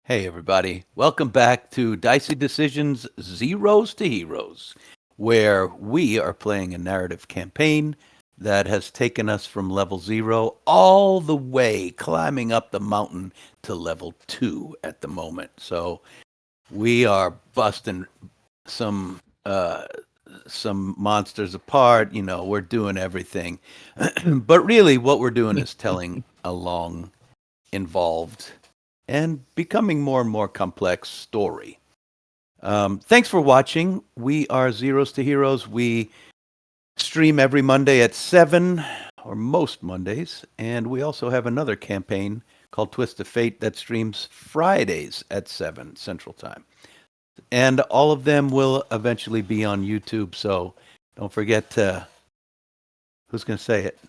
Hey, everybody. Welcome back to Dicey Decisions Zeros to Heroes, where we are playing a narrative campaign that has taken us from level 0 all the way climbing up the mountain to level 2 at the moment. So we are busting some some monsters apart, we're doing everything. But really what we're doing is telling a long involved and becoming more and more complex story. Thanks for watching. We are Zeros to Heroes. We stream every Monday at 7, or most Mondays, and we also have another campaign called Twist of Fate that streams Fridays at 7 Central Time. And all of them will eventually be on YouTube, so don't forget to... Who's going to say it?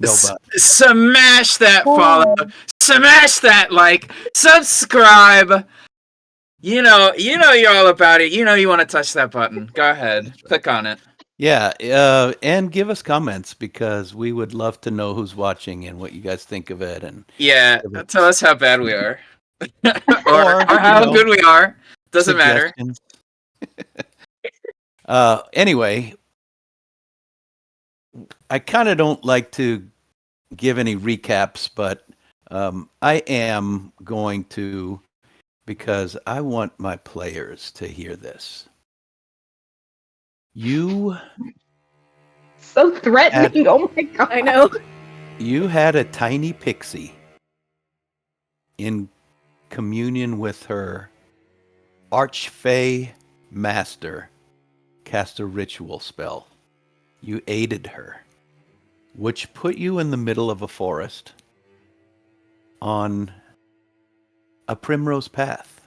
Nobody. Smash that follow, smash that like, subscribe. You know you're all about it. You know you want to touch that button. Go ahead, click on it. Yeah, and give us comments because we would love to know who's watching and what you guys think of it. And Yeah, tell us how bad we are, Or, or how good we are. Doesn't matter. suggestions. Anyway, I kind of don't like to give any recaps, but I am going to because I want my players to hear this. You So threatening. Oh my god. I know. You had a tiny pixie in communion with her Archfey master cast a ritual spell. You aided her, which put you in the middle of a forest on a primrose path.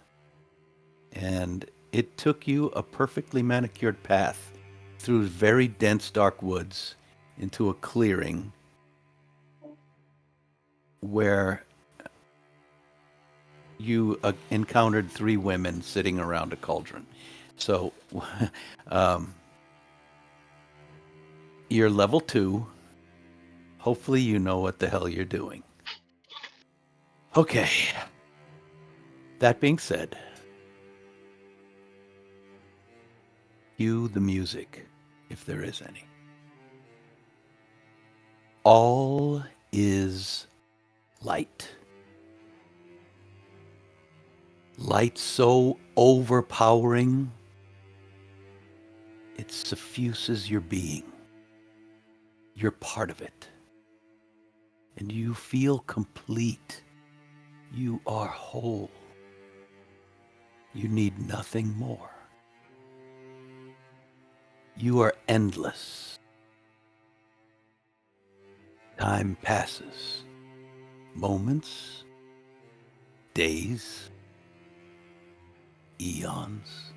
And it took you a perfectly manicured path through very dense dark woods into a clearing where you encountered 3 women sitting around a cauldron. So you're level 2. Hopefully you know what the hell you're doing. Okay. That being said, cue the music, if there is any. All is light. Light so overpowering, it suffuses your being. You're part of it. And you feel complete. You are whole. You need nothing more. You are endless. Time passes. Moments, days, eons.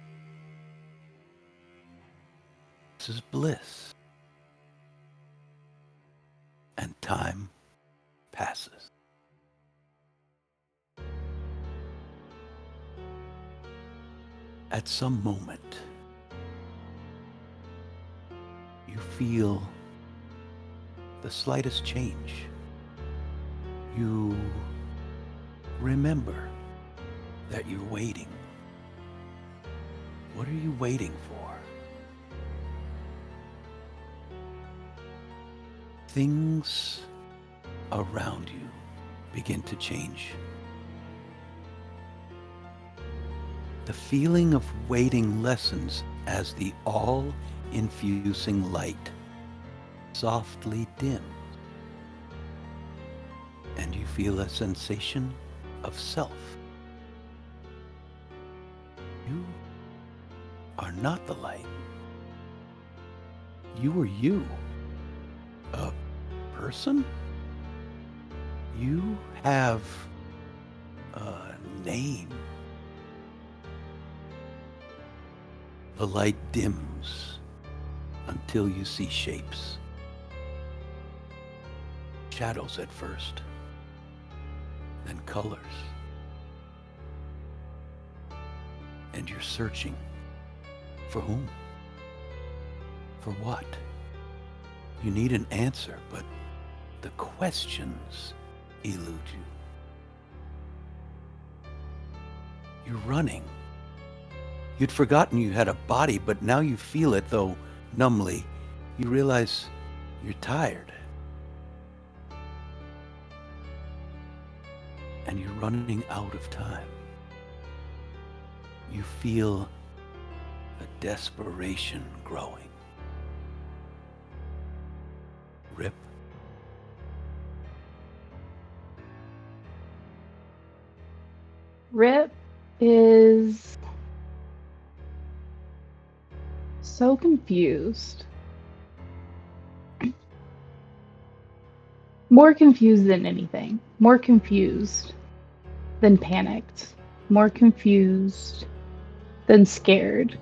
This is bliss. And time passes. At some moment, you feel the slightest change. You remember that you're waiting. What are you waiting for? Things around you begin to change. The feeling of waiting lessens as the all-infusing light softly dims, and you feel a sensation of self. You are not the light. You are you. A person? You have a name. The light dims until you see shapes. Shadows at first, then colors. And you're searching. For whom? For what? You need an answer, but the questions elude you. You're running. You'd forgotten you had a body, but now you feel it, though numbly. You realize you're tired. And you're running out of time. You feel a desperation growing. Rip. Rip is so confused. More confused than anything. More confused than panicked. More confused than scared.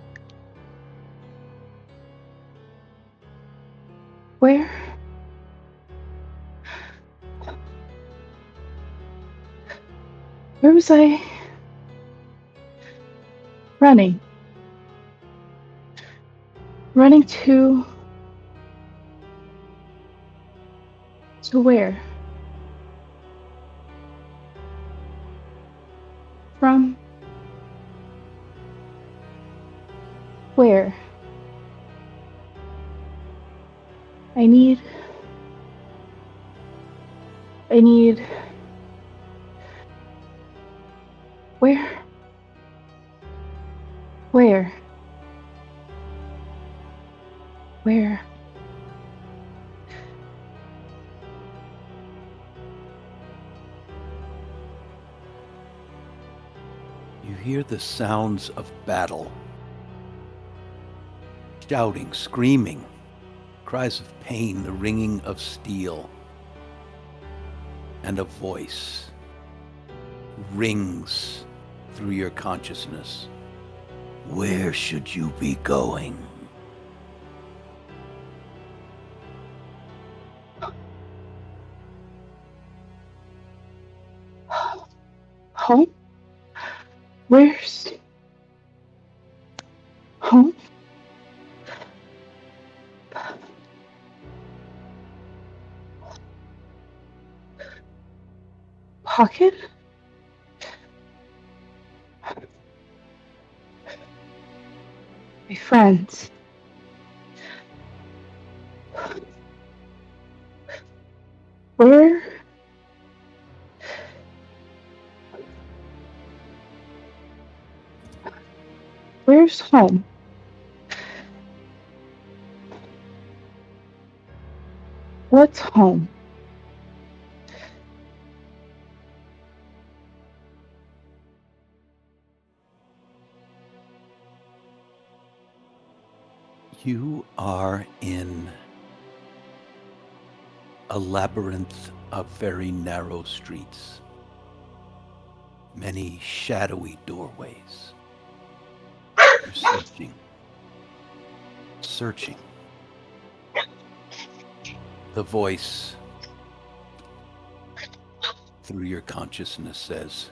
Where was I running? Running to where? From where? I need where? Where? Where? You hear the sounds of battle. Shouting, screaming, cries of pain, the ringing of steel. And a voice rings through your consciousness. Where should you be going? Home? Where's home? Pocket? My friends. Where? Where's home? What's home? You are in a labyrinth of very narrow streets, many shadowy doorways. You're searching. The voice through your consciousness says,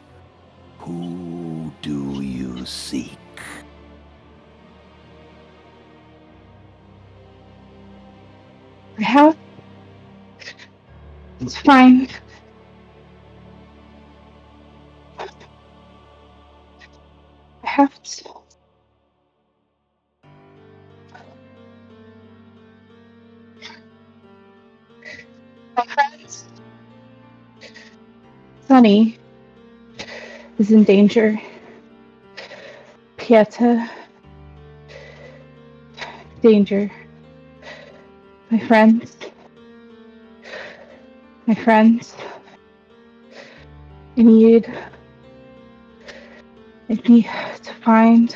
"Who do you seek?" I have. It's fine. I have to. My friends. Sunny is in danger. Pieta. Danger. My friends. My friends. I need to find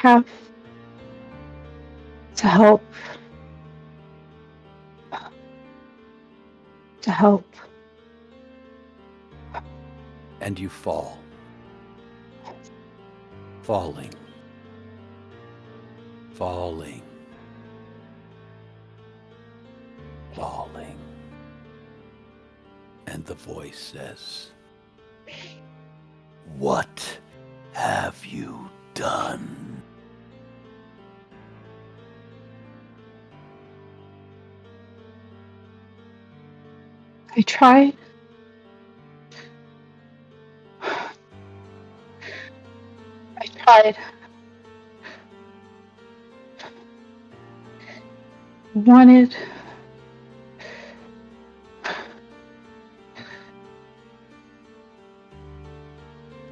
have to help. To help. And you fall. Falling. Falling. Falling. And the voice says, "What have you done?" I tried. I tried. Wanted.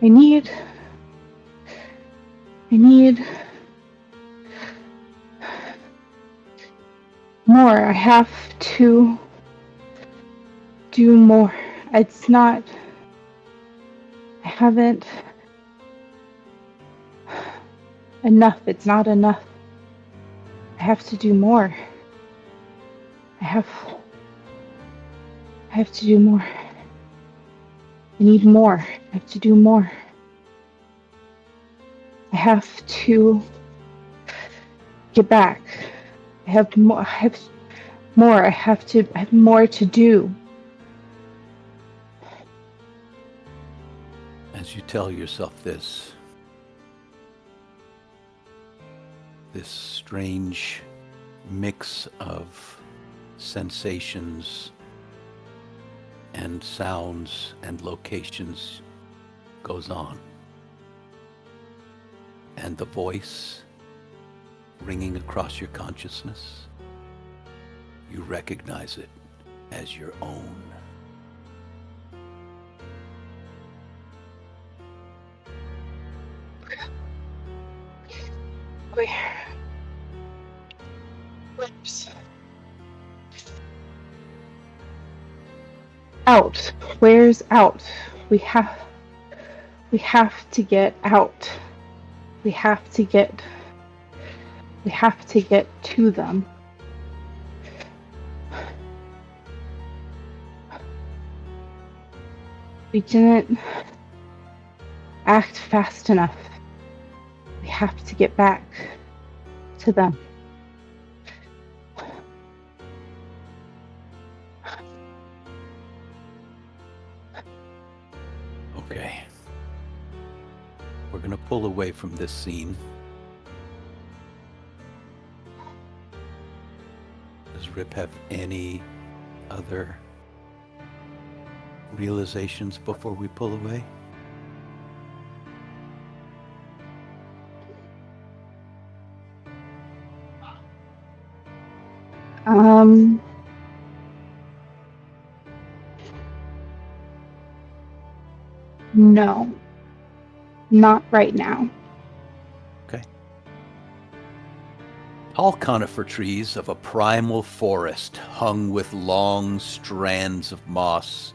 I need more. I have to do more. It's not. I haven't enough. It's not enough. I have to do more. I have to do more. I need more. I have to do more. I have to get back. I have more. I have more. I have more to do. As you tell yourself this strange mix of sensations and sounds and locations goes on. And the voice ringing across your consciousness, you recognize it as your own. Where's out? Where's out? We have to get out. We have to get to them. We didn't act fast enough. We have to get back to them. Okay. We're going to pull away from this scene. Does Rip have any other realizations before we pull away? No. Not right now. Okay. Tall conifer trees of a primal forest hung with long strands of moss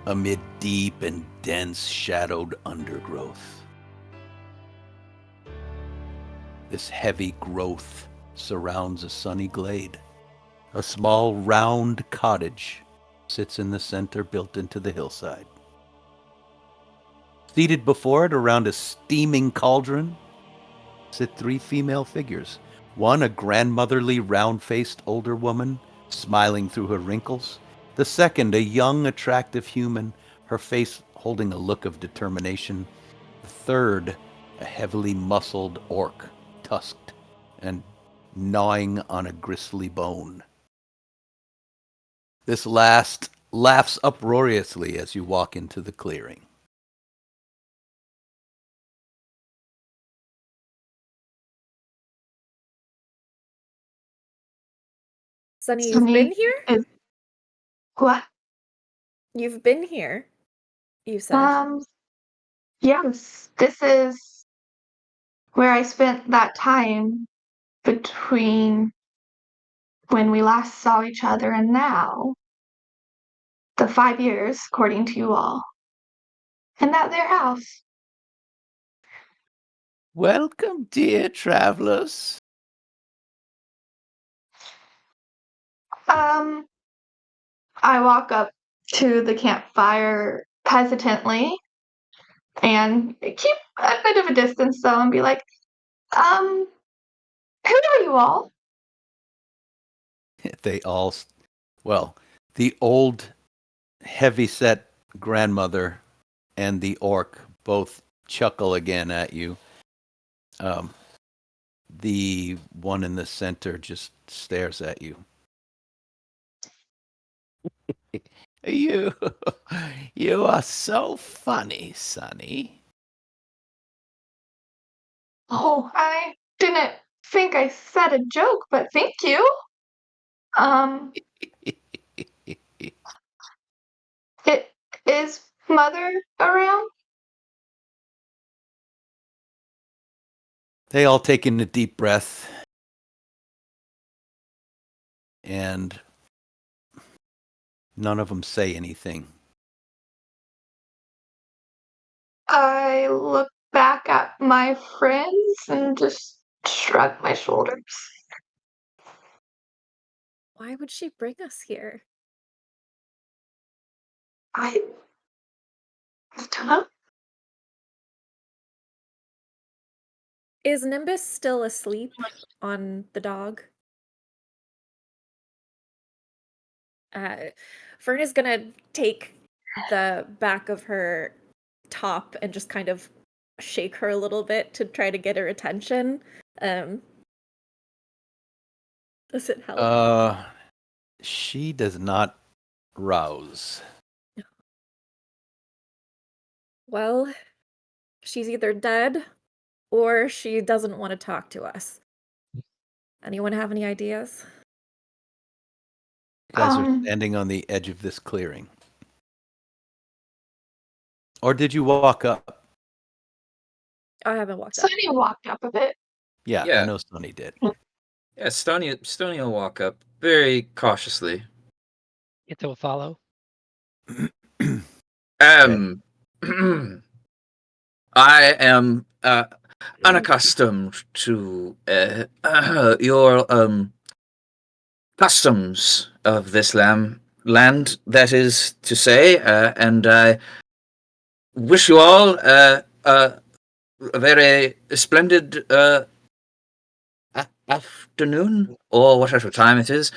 amid deep and dense shadowed undergrowth. This heavy growth surrounds a sunny glade. A small round cottage sits in the center, built into the hillside. Seated before it around a steaming cauldron sit three female figures. One, a grandmotherly, round-faced older woman, smiling through her wrinkles. The second, a young, attractive human, her face holding a look of determination. The third, a heavily muscled orc, tusked and gnawing on a gristly bone. This last laughs uproariously as you walk into the clearing. Sunny, you've been here? What? You've been here, you said. Yes, this is where I spent that time between when we last saw each other and now. The 5 years, according to you all. And that their house. Welcome, dear travelers. I walk up to the campfire hesitantly and keep a bit of a distance though and be like, who are you all? They all, well, the old heavy-set grandmother and the orc both chuckle again at you. The one in the center just stares at you. You, you are so funny, Sonny. Oh, I didn't think I said a joke, but thank you. It is Mother around? They all take in a deep breath, and none of them say anything. I look back at my friends and just shrug my shoulders. Why would she bring us here? I don't know. Is Nimbus still asleep on the dog? Fern is gonna take the back of her top and just kind of shake her a little bit to try to get her attention. Does it help? She does not rouse. Well, she's either dead or she doesn't want to talk to us. Anyone have any ideas? You guys are standing on the edge of this clearing. Or did you walk up? I haven't walked up. Sonny walked up a bit. Yeah, Yeah. I know Sonny did. Yeah, Stony will walk up very cautiously. It will follow. I am unaccustomed to your customs of this land, that is to say, and I wish you all a very splendid afternoon, or whatever time it is,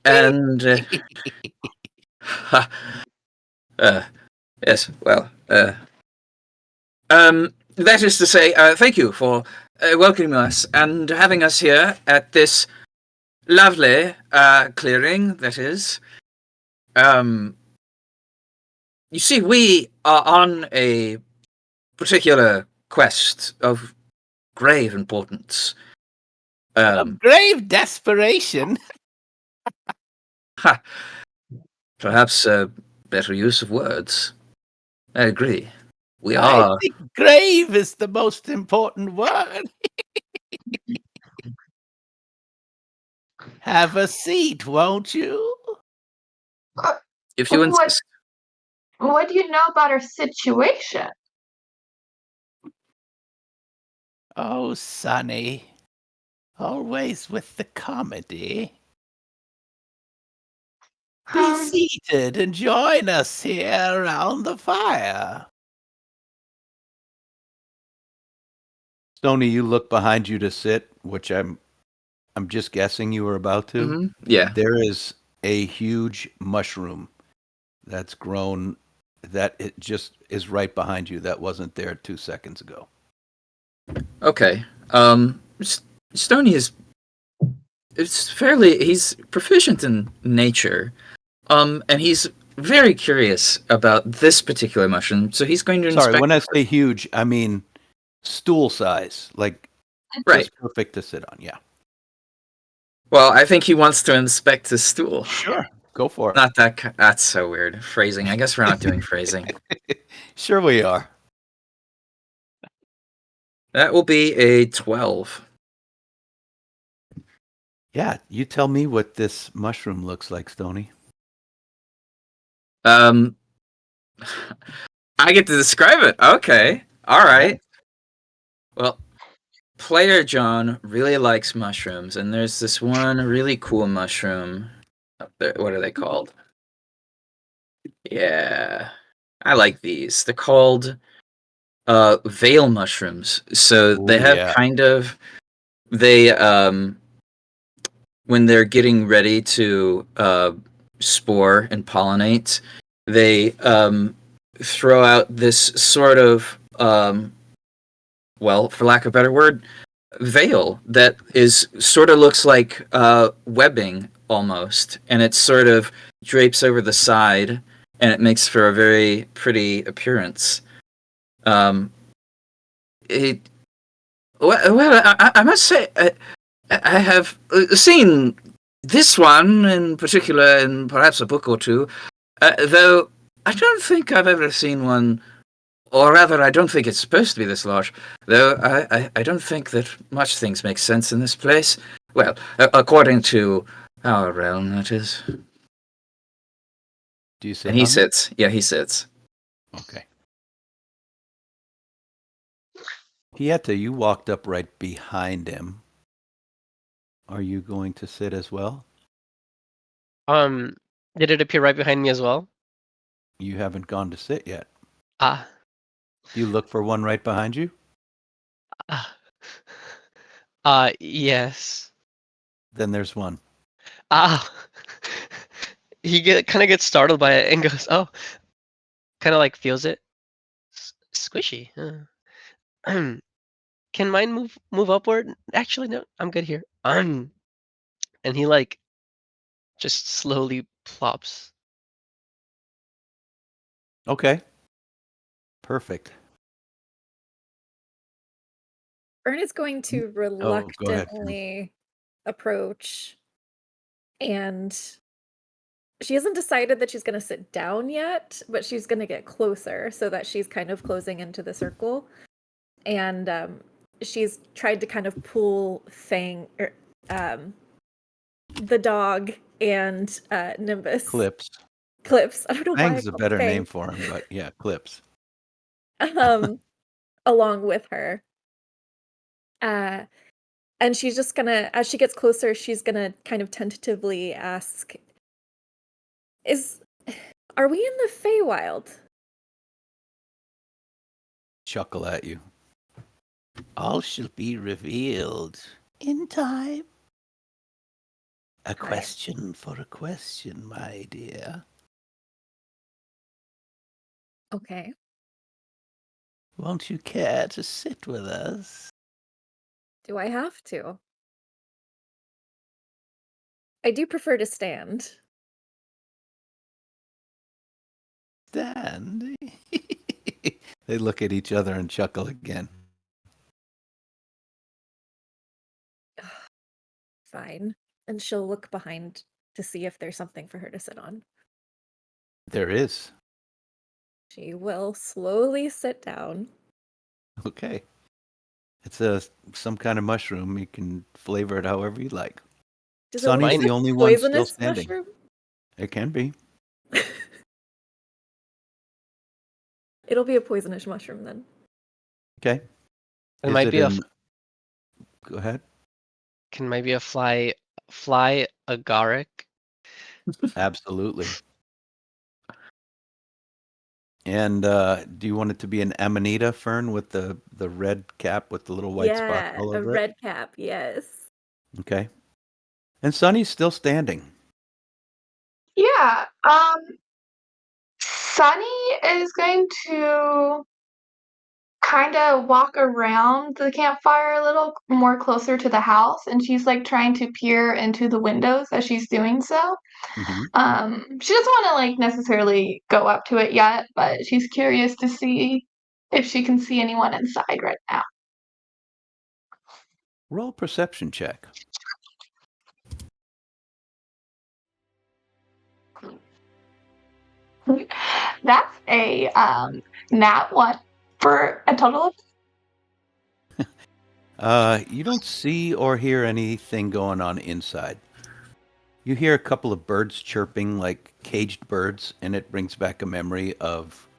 and yes, well, that is to say, thank you for welcoming us and having us here at this lovely clearing, that is. You see, we are on a particular quest of grave importance. Of grave desperation. Perhaps a better use of words. I agree. We I are. think grave is the most important word. Have a seat, won't you? If you insist. What do you know about our situation? Oh, Sonny. Always with the comedy. Be seated and join us here around the fire. Stony, you look behind you to sit, which I'm just guessing you were about to. Mm-hmm. Yeah. There is a huge mushroom that's grown, that it just is right behind you. That wasn't there 2 seconds ago. Okay. Stony is he's proficient in nature. And he's very curious about this particular mushroom, so he's going to inspect. Sorry, when I say huge, I mean stool size, like right, just perfect to sit on. Yeah. Well, I think he wants to inspect his stool. Sure, go for it. Not that. That's so weird. Phrasing. I guess we're not doing phrasing. Sure, we are. That will be a 12. Yeah, you tell me what this mushroom looks like, Stony. I get to describe it. Okay. All right. Well, player John really likes mushrooms, and there's this one really cool mushroom up there. What are they called? Yeah, I like these. They're called veil mushrooms. So they have kind of when they're getting ready to spore and pollinate, they throw out this sort of well, for lack of a better word, veil that is sort of looks like webbing almost, and it sort of drapes over the side, and it makes for a very pretty appearance. It well, I must say, I have seen this one in particular in perhaps a book or two, though I don't think I've ever seen one, or rather, I don't think it's supposed to be this large, though I don't think that much things make sense in this place. Well, according to our realm, that is. Do you sit And he on them? sits. Yeah, he sits. Okay. Pieta, you walked up right behind him. Are you going to sit as well? Did it appear right behind me as well? You haven't gone to sit yet. Ah. Do you look for one right behind you? Ah. Yes. Then there's one. Ah. He kind of gets startled by it and goes, "Oh," kind of like feels it. Squishy. Can mine move upward? Actually, no, I'm good here. And he like just slowly plops. Okay. Perfect. Ern is going to Oh, go ahead. reluctantly approach, and she hasn't decided that she's going to sit down yet, but she's going to get closer so that she's kind of closing into the circle. And she's tried to kind of pull the dog and Nimbus. Clips. I don't know why I Fang's a called better Fang. name for him, but yeah, Clips. Along with her. And she's just gonna, as she gets closer, she's gonna kind of tentatively ask, are we in the Feywild? Chuckle at you. All shall be revealed in time. A question for a question, my dear. Okay. Won't you care to sit with us? Do I have to? I do prefer to stand. Stand. They look at each other and chuckle again. Fine. And she'll look behind to see if there's something for her to sit on. There is. She will slowly sit down. Okay. It's some kind of mushroom. You can flavor it however you like. Does Sunny's it the only one still poisonous standing. mushroom? It can be. It'll be a poisonous mushroom then. Okay. It might be Go ahead. Can maybe a fly agaric? Absolutely. And do you want it to be an amanita fern with the red cap with the little white spots all A over it? red cap, yes. Okay. And Sunny's still standing. Yeah. Sunny is going to kind of walk around the campfire a little more closer to the house, and she's like trying to peer into the windows as she's doing so. Mm-hmm. She doesn't want to like necessarily go up to it yet, but she's curious to see if she can see anyone inside right now. Roll perception check. That's a nat one for a total of. You don't see or hear anything going on inside. You hear a couple of birds chirping like caged birds, and it brings back a memory of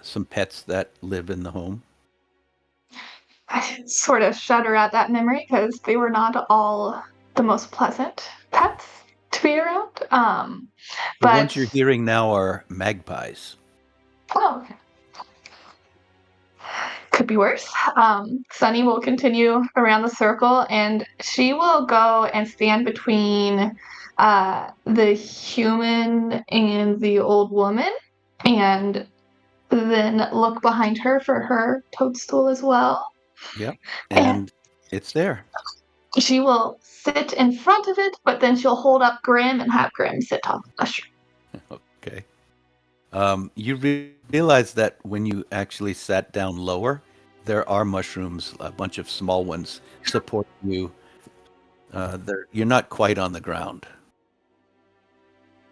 some pets that live in the home. I sort of shudder at that memory because they were not all the most pleasant pets to be around. The But ones you're hearing now are magpies. oh, okay. Could be worse. Sunny will continue around the circle, and she will go and stand between the human and the old woman, and then look behind her for her toadstool as well. Yep. And it's there. She will sit in front of it, but then she'll hold up Grim and have Grim sit on the mushroom. Okay. You realize that when you actually sat down lower, there are mushrooms, a bunch of small ones, supporting you. You're not quite on the ground.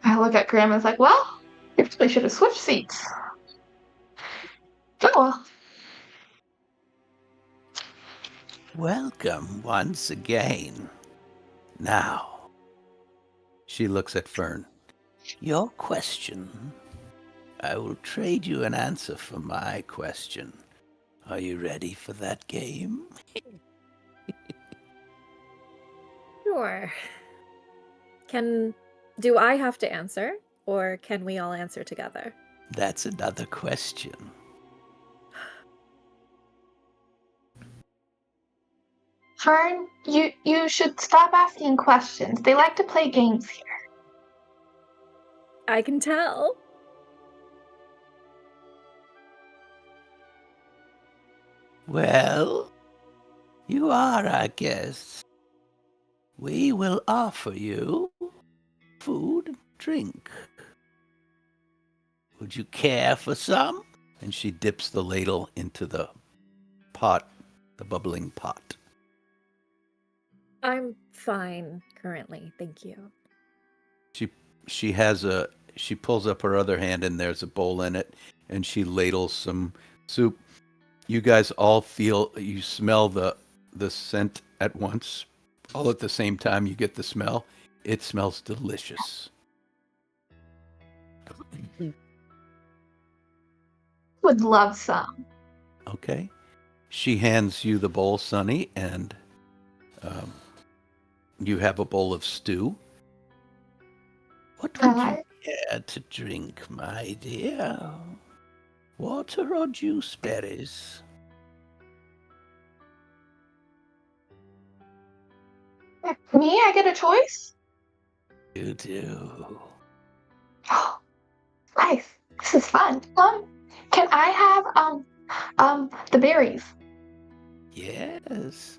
I look at Grim and it's like, well, you really should have switched seats. Oh well. Welcome once again. Now, she looks at Fern. Your question. I will trade you an answer for my question. Are you ready for that game? Sure. Do I have to answer, or can we all answer together? That's another question. Fern, you should stop asking questions. They like to play games here. I can tell. Well, you are our guests. We will offer you food and drink. Would you care for some? And she dips the ladle into the pot, the bubbling pot. I'm fine currently, thank you. She pulls up her other hand and there's a bowl in it, and she ladles some soup. You guys all you smell the scent at once. All at the same time you get the smell. It smells delicious. Would love some. Okay. She hands you the bowl, Sonny, and you have a bowl of stew. What would you care to drink, my dear? Water or juice berries? Me, I get a choice? You do. Oh, nice. This is fun. Can I have the berries? Yes.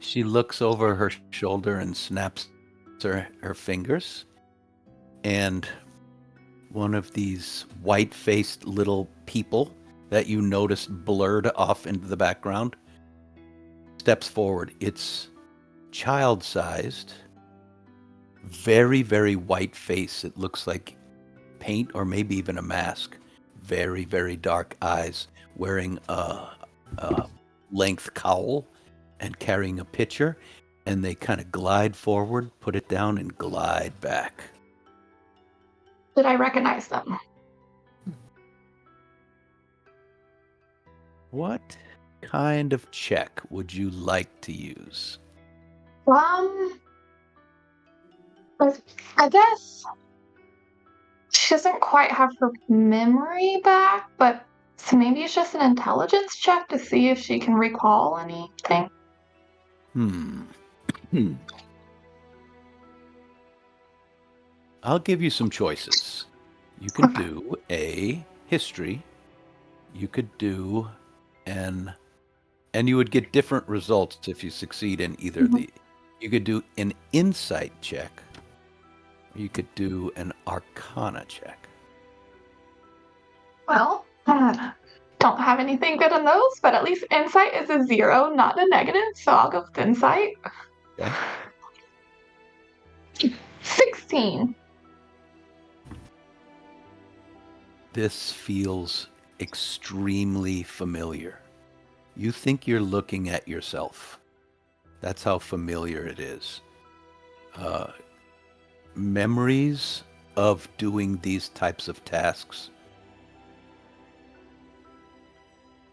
She looks over her shoulder and snaps her fingers. And one of these white-faced little people that you noticed blurred off into the background steps forward. It's child-sized, very, very white face. It looks like paint or maybe even a mask. Very, very dark eyes, wearing a length cowl and carrying a pitcher. And they kind of glide forward, put it down, and glide back. Did I recognize them? What kind of check would you like to use? I guess she doesn't quite have her memory back, but so maybe it's just an intelligence check to see if she can recall anything. I'll give you some choices. You can do a history. You could do and you would get different results if you succeed in either of the. You could do an insight check. Or you could do an arcana check. Well, don't have anything good in those, but at least insight is a 0, not a negative, so I'll go with insight. Okay. 16. This feels extremely familiar. You think you're looking at yourself. That's how familiar it is. Memories of doing these types of tasks.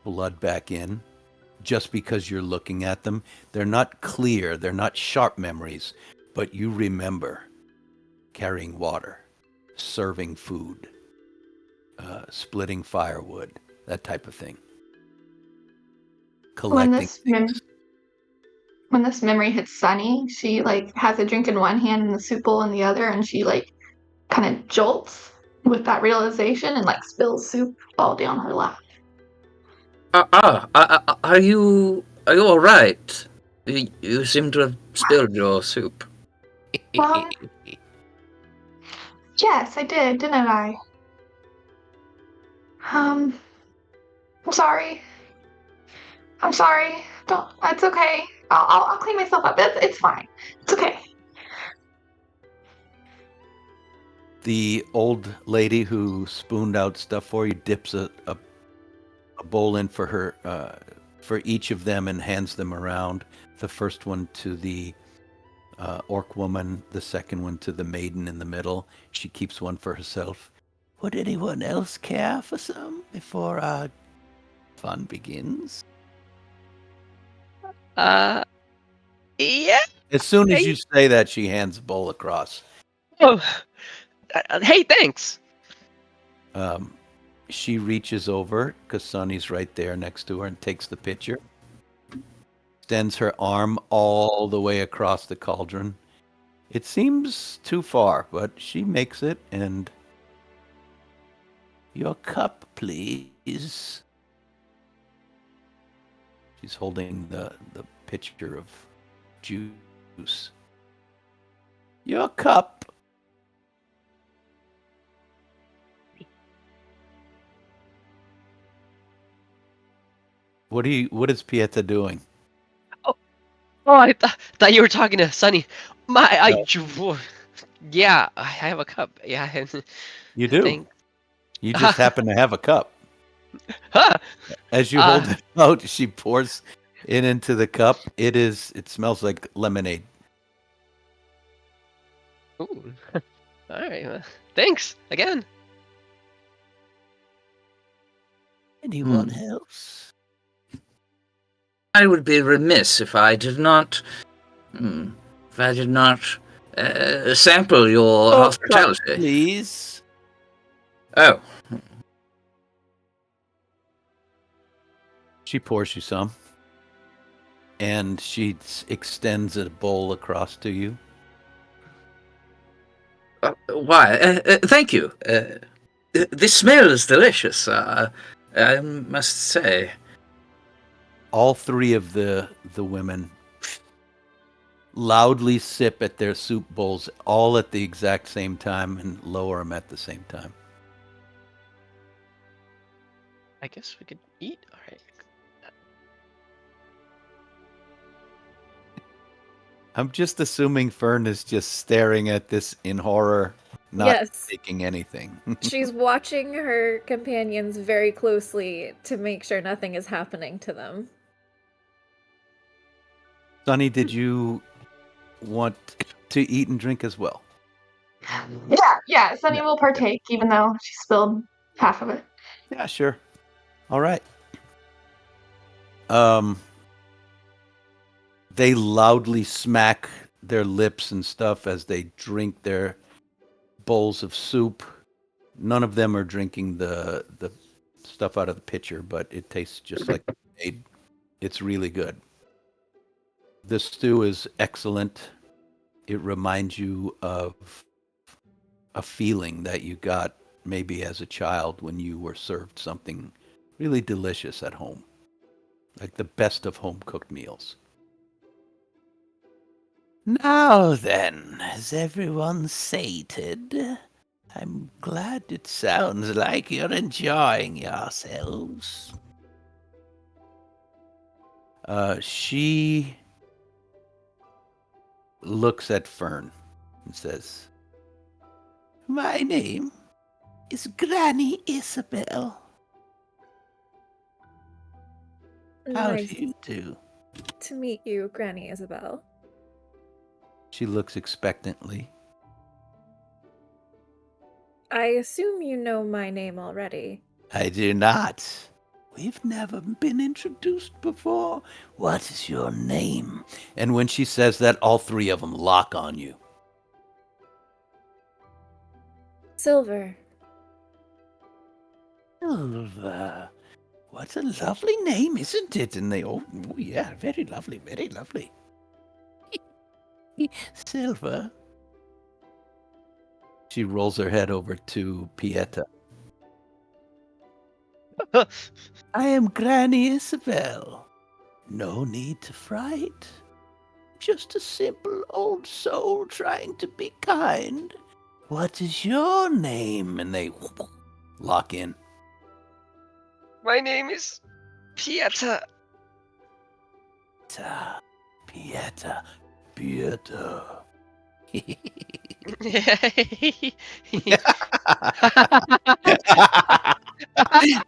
Blood back in. Just because you're looking at them. They're not clear. They're not sharp memories. But you remember carrying water, serving food, splitting firewood, that type of thing. Collecting things. When this memory hits Sunny, she has a drink in one hand and the soup bowl in the other, and she kind of jolts with that realization and spills soup all down her lap. Are you all right? You seem to have spilled your soup. Well, yes, I did, didn't I? I'm sorry. I'm sorry. Don't. It's okay. I'll clean myself up. It's fine. It's okay. The old lady who spooned out stuff for you dips a bowl in for her, for each of them, and hands them around. The first one to the orc woman, the second one to the maiden in the middle. She keeps one for herself. Would anyone else care for some before our fun begins? Yeah. As soon as Hey. you say that, she hands a bowl across. Oh. Hey, thanks. She reaches over, because Sonny's right there next to her, and takes the pitcher. Extends her arm all the way across the cauldron. It seems too far, but she makes it, and your cup, please. She's holding the pitcher of juice. Your cup. What is Pieta doing? Oh, I thought you were talking to Sunny. Yeah, I have a cup. Yeah. You do. Thank. You just happen to have a cup. Huh. As you hold it out, she pours it into the cup. It smells like lemonade. Ooh. All right. Thanks again. Anyone else? I would be remiss if I did not. Sample your hospitality. Please. Oh, She pours you some. And she extends a bowl across to you. why? Thank you. This smells delicious. I must say. All three of the women loudly sip at their soup bowls, all at the exact same time, and lower them at the same time. I guess we could eat. All right. I'm just assuming Fern is just staring at this in horror, not Yes. taking anything. She's watching her companions very closely to make sure nothing is happening to them. Sonny, did you want to eat and drink as well? Yeah. Sunny will partake, even though she spilled half of it. Yeah, sure. All right. They loudly smack their lips and stuff as they drink their bowls of soup. None of them are drinking the stuff out of the pitcher, but it tastes just like lemonade. It's really good. The stew is excellent. It reminds you of a feeling that you got maybe as a child when you were served something really delicious at home, like the best of home cooked meals. Now then, is everyone sated? I'm glad it sounds like you're enjoying yourselves. She looks at Fern and says, My name is Granny Isabel. How Nice do you do? to meet you, Granny Isabel. She looks expectantly. I assume you know my name already. I do not. We've never been introduced before. What is your name? And when she says that, all three of them lock on you. Silver. Silver. What a lovely name, isn't it? And they, oh yeah, very lovely, very lovely. Silver. She rolls her head over to Pieta. I am Granny Isabel. No need to fright. just a simple old soul trying to be kind. What is your name? And they lock in. My name is Pieta. Pieta. Pieta.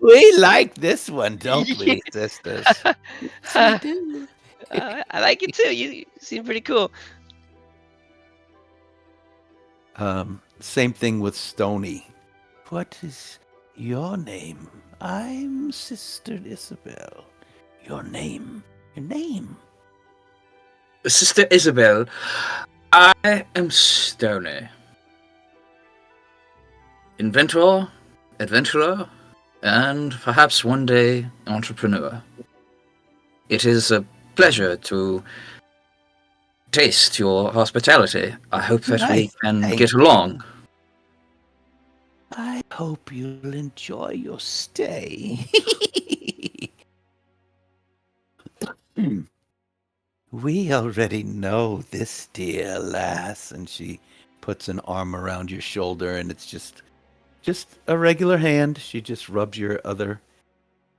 We like this one, don't we, sisters? Yes, we do. I like it too. You seem pretty cool. Same thing with Stony. What is your name? I'm Sister Isabel. Your name. Your name. Sister Isabel, I am Stony. Inventor, adventurer, and perhaps one day entrepreneur. It is a pleasure to taste your hospitality. I hope that we Nice. can Thank get you. along. I hope you'll enjoy your stay. We already know this, dear lass. And she puts an arm around your shoulder, and it's just a regular hand. She just rubs your other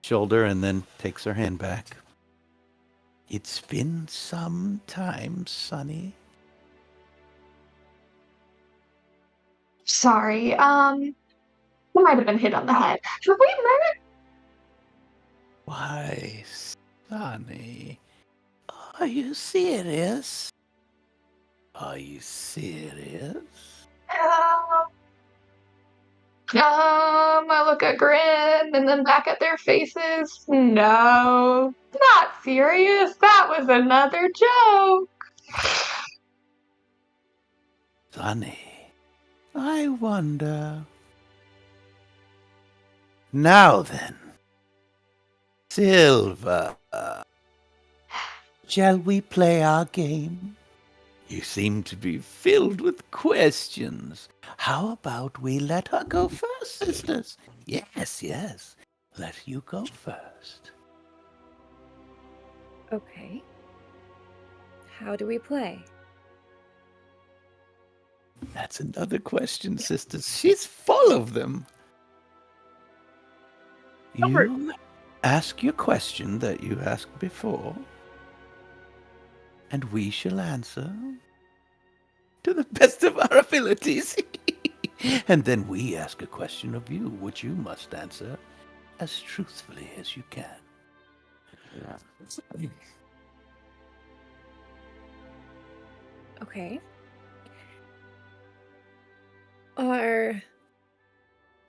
shoulder and then takes her hand back. It's been some time, Sonny. Sorry, I might have been hit on the head. Have we met? Why, Sonny? Are you serious? Are you serious? I look at Grin and then back at their faces. No, not serious. That was another joke. Sonny, I wonder. Now then, Silver, shall we play our game? You seem to be filled with questions. How about we let her go first, sisters? Yes, yes. Let you go first. Okay. How do we play? That's another question, sisters. She's full of them. You ask your question that you asked before, and we shall answer to the best of our abilities. And then we ask a question of you, which you must answer as truthfully as you can. Okay. Are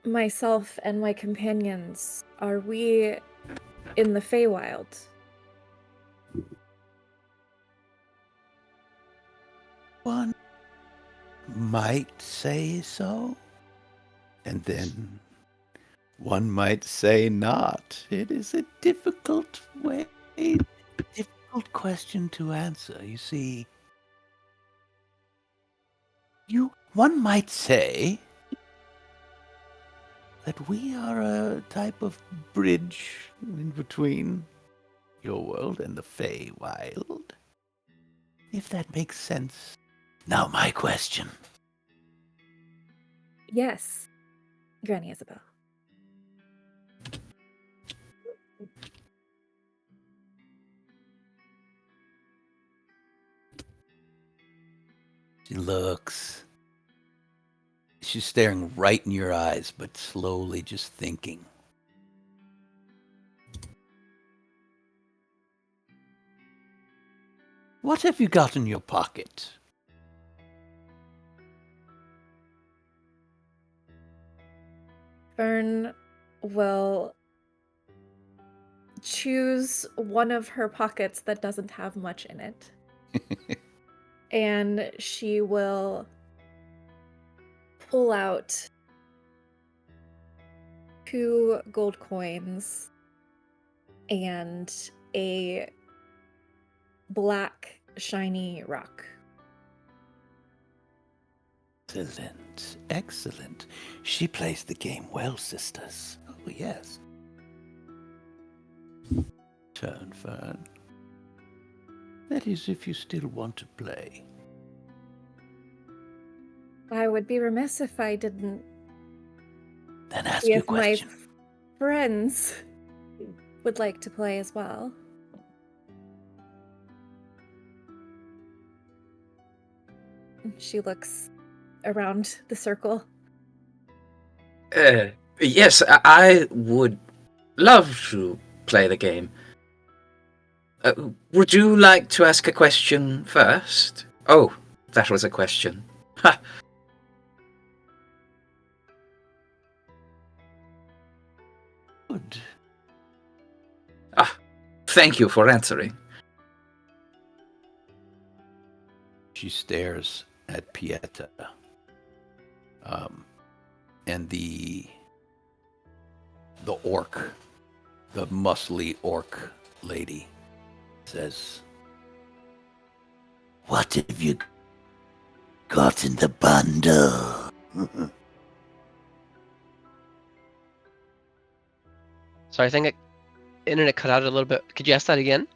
myself and my companions, are we in the Feywild? One might say so, and then one might say not. It is a difficult question to answer. You see, one might say that we are a type of bridge in between your world and the Feywild. If that makes sense. Now my question. Yes, Granny Isabel. She looks. She's staring right in your eyes, but slowly just thinking. What have you got in your pocket? Fern will choose one of her pockets that doesn't have much in it. And she will pull out 2 gold coins and a black shiny rock. Excellent, excellent. She plays the game well, sisters. Oh, yes. Turn, Fern. That is, if you still want to play. I would be remiss if I didn't Then ask see your if my question. friends would like to play as well. And she looks around the circle. Yes, I would love to play the game. Would you like to ask a question first? Oh, that was a question. Ha! Good. Thank you for answering. She stares at Pieta. And the orc, the muscly orc lady, says, "What have you got in the bundle?" So I think internet cut out a little bit. Could you ask that again?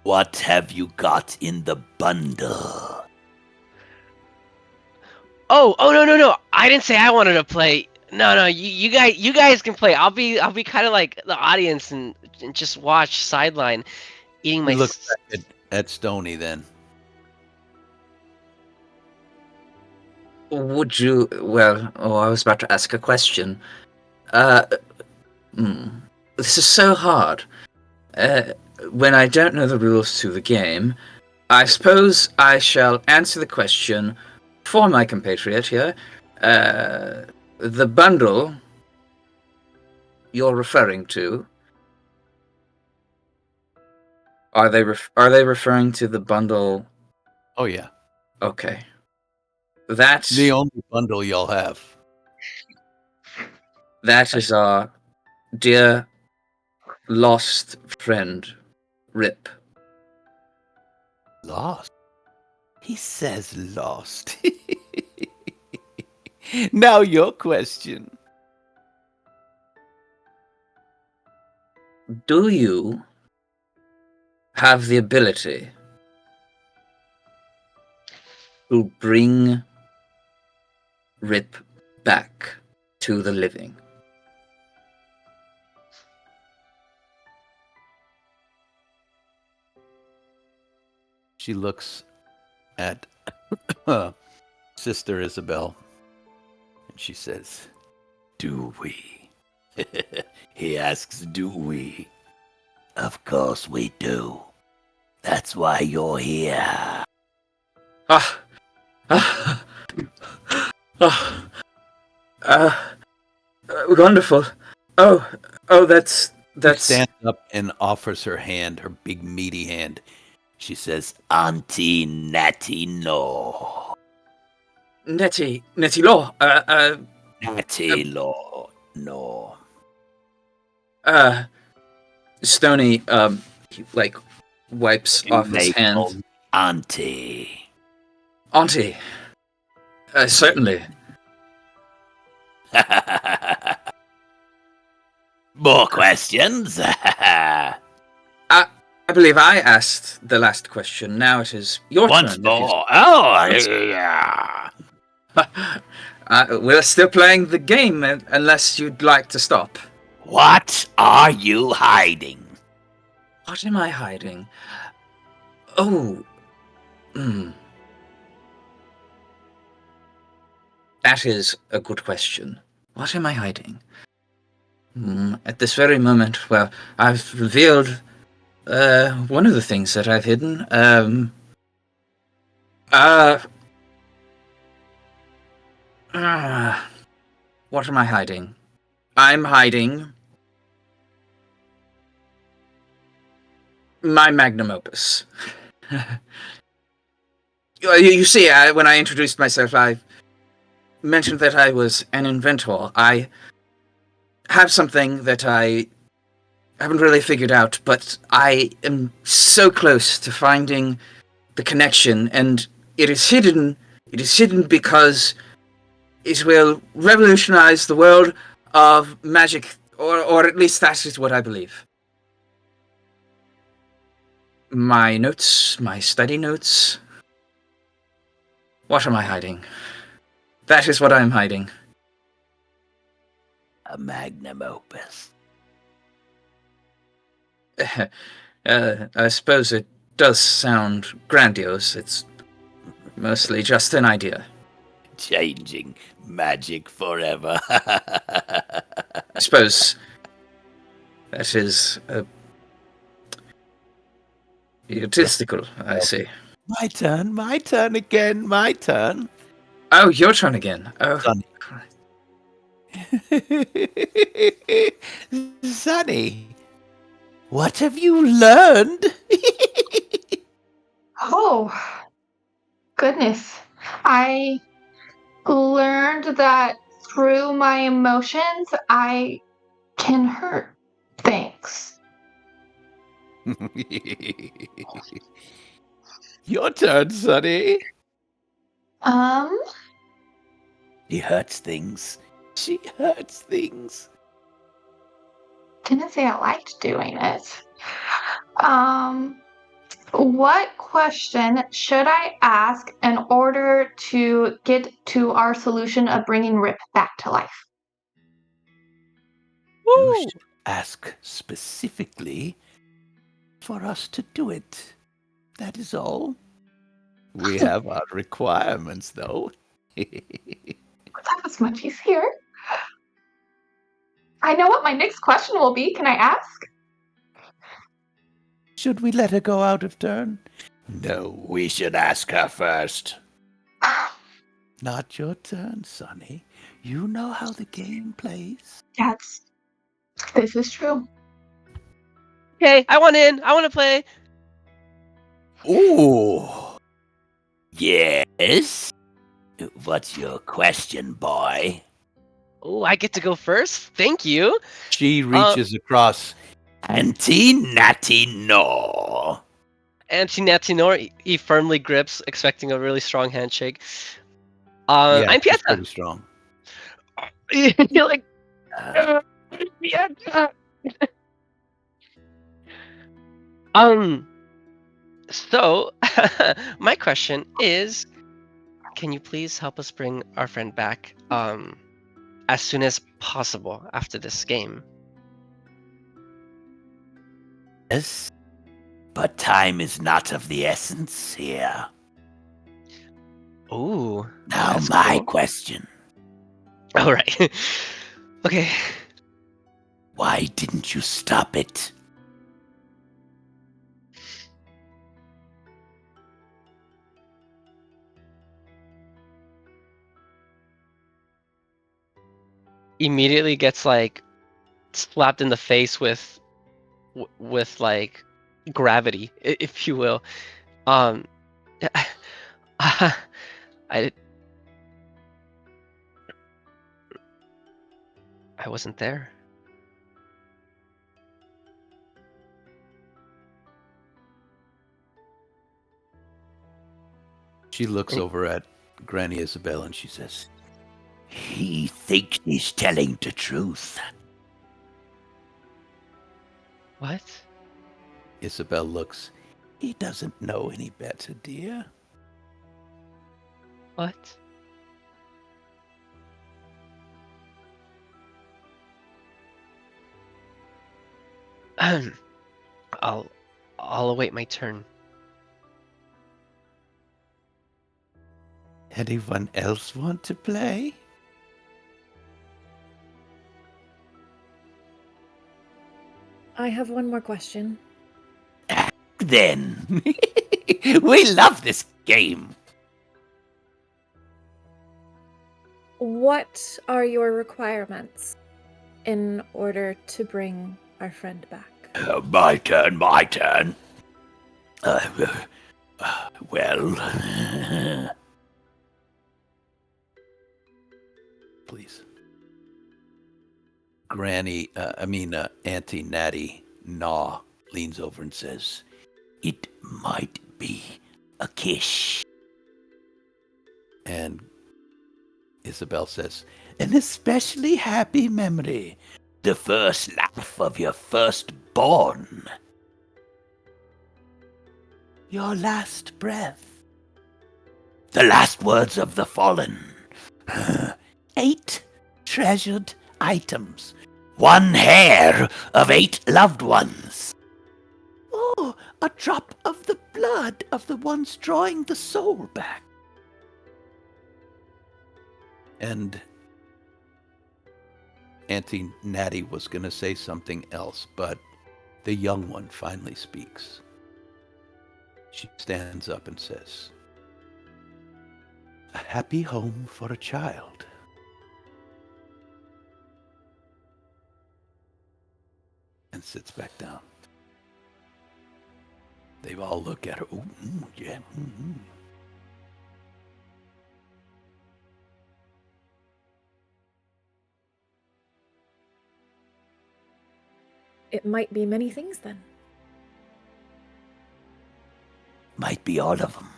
What have you got in the bundle? Oh, no. I didn't say I wanted to play. No, you guys can play. I'll be kind of like the audience and just watch sideline eating my You look back at Stony then. Would you? Well, I was about to ask a question. This is so hard. When I don't know the rules to the game, I suppose I shall answer the question for my compatriot here. The bundle you're referring to, are they referring to the bundle? Oh yeah, Okay, that's the only bundle y'all have. that is our dear lost friend, Rip. Lost. He says lost. Now your question. Do you have the ability to bring Rip back to the living? She looks at Sister Isabel and she says, "Do we?" He asks, "Do we?" Of course we do. That's why you're here. Ah, ah, wonderful. Oh, that's She stands up and offers her hand, her big meaty hand. She says, "Auntie Natty no. Nettie Law. Natty Law no." Stony, he, like, wipes off his hand. Auntie. Auntie. Certainly. More questions? I believe I asked the last question. Now it is your Once turn. more. Oh, yeah. We're still playing the game, unless you'd like to stop. What are you hiding? What am I hiding? Oh. That is a good question. What am I hiding? At this very moment, well, I've revealed one of the things that I've hidden. What am I hiding? I'm hiding my magnum opus. You see, when I introduced myself, I mentioned that I was an inventor. I have something that I haven't really figured out, but I am so close to finding the connection, and it is hidden. It is hidden because it will revolutionize the world of magic, or at least that is what I believe. My notes, my study notes. What am I hiding? That is what I am hiding. A magnum opus. I suppose it does sound grandiose. It's mostly just an idea. Changing magic forever. I suppose that is egotistical, I see. My turn again, my turn. Oh, your turn again. Oh, Sonny. Christ. Sonny, what have you learned? Oh, goodness. I learned that through my emotions, I can hurt things. Your turn, Sonny. She hurts things. She hurts things. Didn't say I liked doing it. What question should I ask in order to get to our solution of bringing Rip back to life? You Woo! should ask specifically for us to do it. That is all. We have our requirements, though. That was much easier. I know what my next question will be. Can I ask? Should we let her go out of turn? No, we should ask her first. Not your turn, Sonny. You know how the game plays. Yes, this is true. Okay, I want in. I want to play. Ooh. Yes? What's your question, boy? Oh, I get to go first. Thank you. She reaches across. Auntie Natty No. Anti-Natinor, he firmly grips, expecting a really strong handshake. Yeah, I'm she's Pieta. pretty strong. You're like, Uh, Pieta. So, my question is, can you please help us bring our friend back as soon as possible after this game? yes, but time is not of the essence here. Ooh. Now That's my cool. question. All right. Okay. Why didn't you stop it? Immediately gets like slapped in the face with like gravity, if you will. Um, I wasn't there. She looks over at Granny Isabel and she says, he thinks he's telling the truth. What? Isabel looks. He doesn't know any better, dear. What? I'll await my turn. Anyone else want to play? I have one more question. Then. We love this game. What are your requirements in order to bring our friend back? My turn, my turn. Well. Please. Auntie Natty Naw leans over and says, it might be a kiss. And Isabel says, an especially happy memory. The first laugh of your firstborn. your last breath. The last words of the fallen. 8 treasured items. 1 hair of 8 loved ones. Oh, a drop of the blood of the ones drawing the soul back. And Auntie Natty was going to say something else, but the young one finally speaks. She stands up and says, "A happy home for a child." And sits back down. They all look at her. Ooh, yeah. Mm-hmm. It might be many things then. Might be all of them.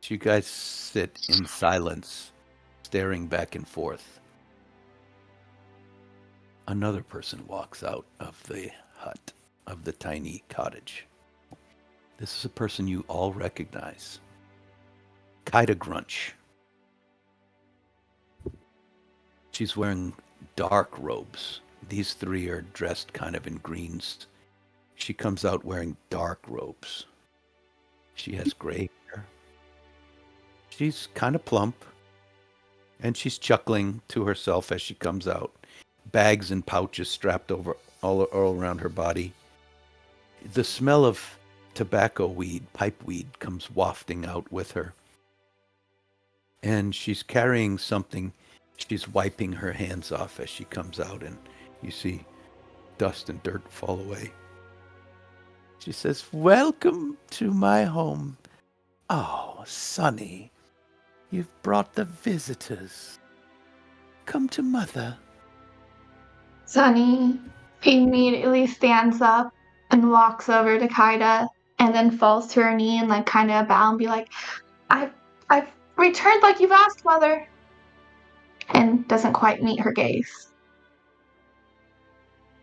You guys sit in silence, staring back and forth. Another person walks out of the hut, of the tiny cottage. This is a person you all recognize. Kaida Grunch. She's wearing dark robes. These 3 are dressed kind of in greens. She comes out wearing dark robes. She has gray hair. She's kind of plump, and she's chuckling to herself as she comes out. Bags and pouches strapped over all around her body. The smell of tobacco weed, pipe weed, comes wafting out with her. And she's carrying something. She's wiping her hands off as she comes out, and you see dust and dirt fall away. She says, "Welcome to my home. Oh, Sonny, you've brought the visitors. Come to Mother." Sunny immediately stands up and walks over to Kaida and then falls to her knee and like kind of bow and be like, I've returned like you've asked, Mother. And doesn't quite meet her gaze.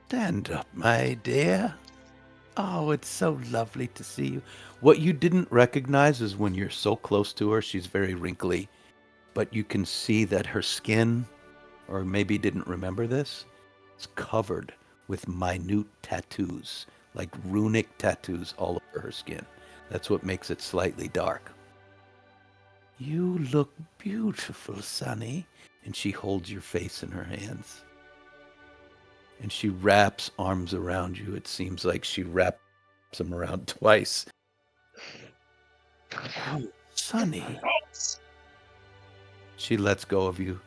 Stand up, my dear. Oh, it's so lovely to see you. What you didn't recognize is when you're so close to her, she's very wrinkly, but you can see that her skin, or maybe didn't remember this, is covered with minute tattoos, like runic tattoos all over her skin. That's what makes it slightly dark. You look beautiful, Sonny. And she holds your face in her hands. And she wraps arms around you. It seems like she wraps them around twice. Oh, Sonny. She lets go of you.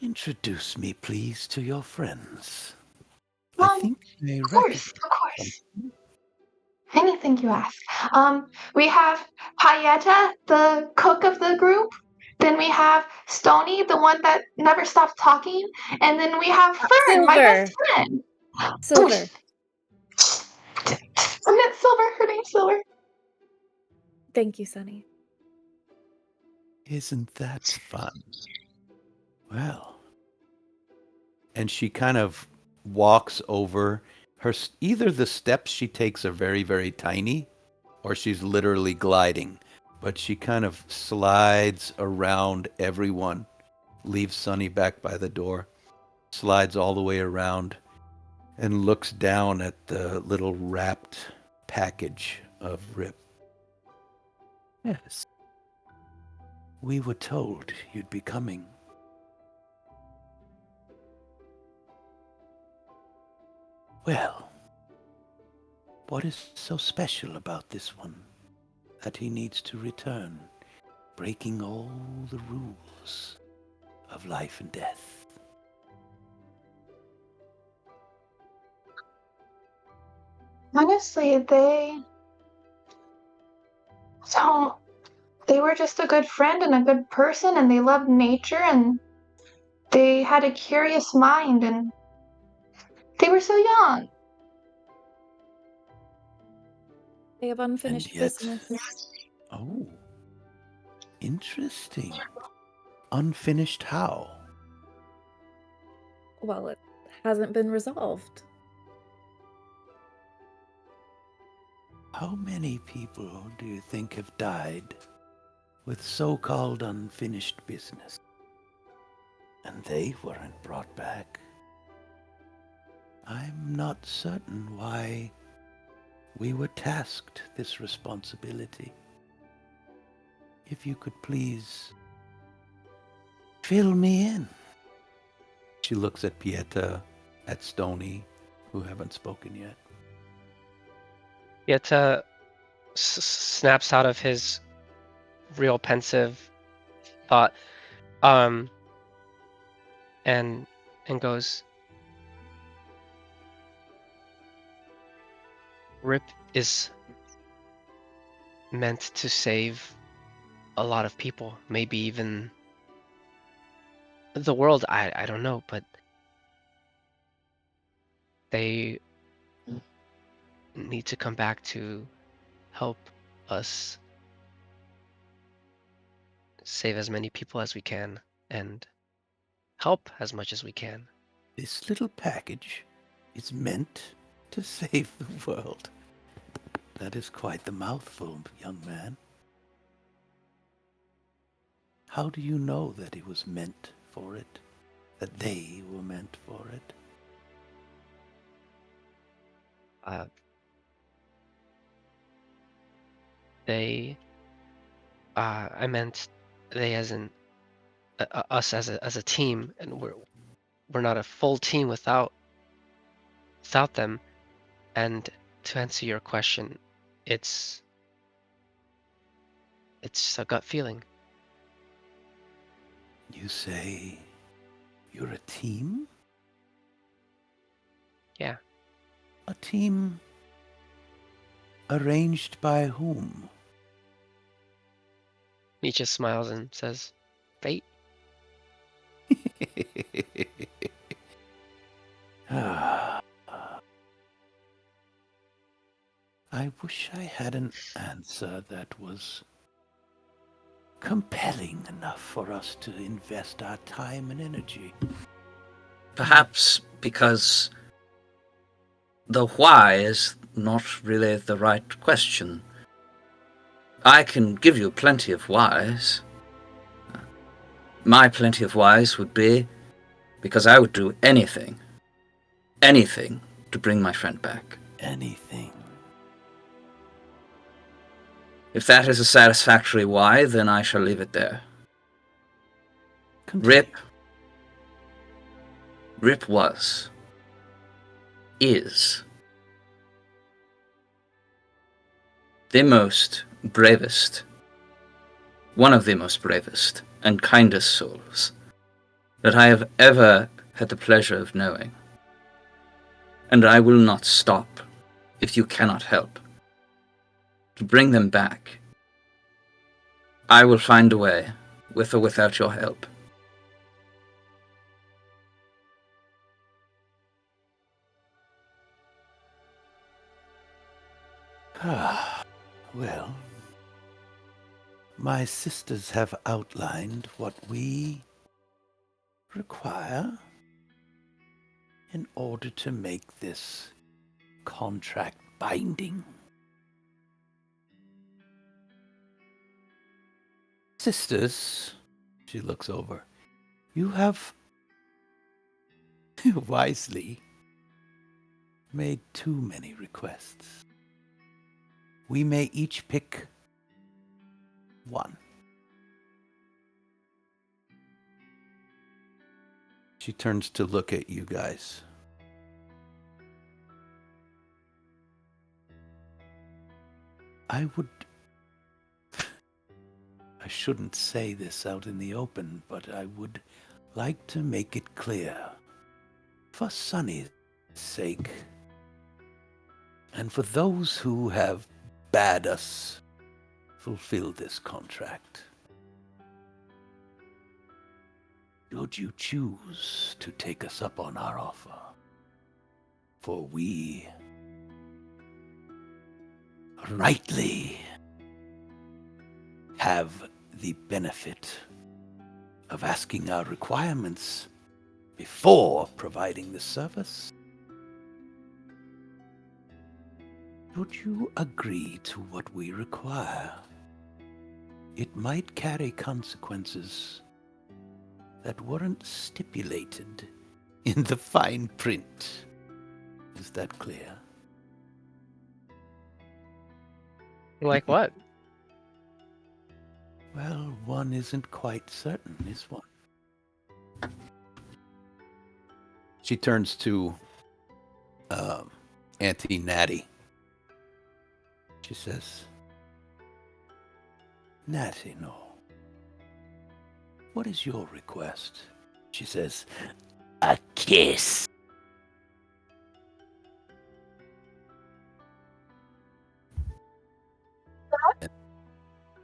Introduce me, please, to your friends. I think they Of course. Anything you ask. We have Payetta, the cook of the group. Then we have Stony, the one that never stops talking. And then we have Fern, my best friend. Silver. I meant Silver. Her name's Silver. Thank you, Sunny. Isn't that fun? Well. And she kind of walks over. Either the steps she takes are very, very tiny, or she's literally gliding. But she kind of slides around everyone, leaves Sunny back by the door, slides all the way around, and looks down at the little wrapped package of Rip. Yes. We were told you'd be coming. Well, what is so special about this one that he needs to return, breaking all the rules of life and death? Honestly, they were just a good friend and a good person, and they loved nature, and they had a curious mind, and they were so young. They have unfinished And yet- business. Oh. Interesting. Unfinished how? Well, it hasn't been resolved. How many people do you think have died with so-called unfinished business? And they weren't brought back. I'm not certain why we were tasked this responsibility. If you could please fill me in. She looks at Pieta, at Stony, who haven't spoken yet. Yeta snaps out of his real pensive thought, and goes, Rip is meant to save a lot of people, maybe even the world. I don't know, but they need to come back to help us save as many people as we can and help as much as we can. This little package is meant to save the world. That is quite the mouthful, young man. How do you know that it was meant for it? That they were meant for it? I meant they as in us as a team, and we're not a full team without them. And to answer your question, it's a gut feeling. You say you're a team? Yeah. A team arranged by whom? He just smiles and says, fate. I wish I had an answer that was compelling enough for us to invest our time and energy. Perhaps because the why is not really the right question. I can give you plenty of whys. My plenty of whys would be because I would do anything to bring my friend back. Anything. If that is a satisfactory why, then I shall leave it there. Continue. Rip is the most bravest, one of the most bravest and kindest souls that I have ever had the pleasure of knowing. And I will not stop, if you cannot help, to bring them back. I will find a way, with or without your help. Well, my sisters have outlined what we require in order to make this contract binding. Sisters, she looks over, you have wisely made too many requests. We may each pick one. She turns to look at you guys. I shouldn't say this out in the open, but I would like to make it clear, for Sunny's sake, and for those who have bade us fulfill this contract. Should you choose to take us up on our offer, for we rightly have the benefit of asking our requirements before providing the service? Would you agree to what we require? It might carry consequences that weren't stipulated in the fine print. Is that clear? Like what? Well, one isn't quite certain, is one? She turns to Auntie Natty. She says, Natty, no. What is your request? She says, a kiss.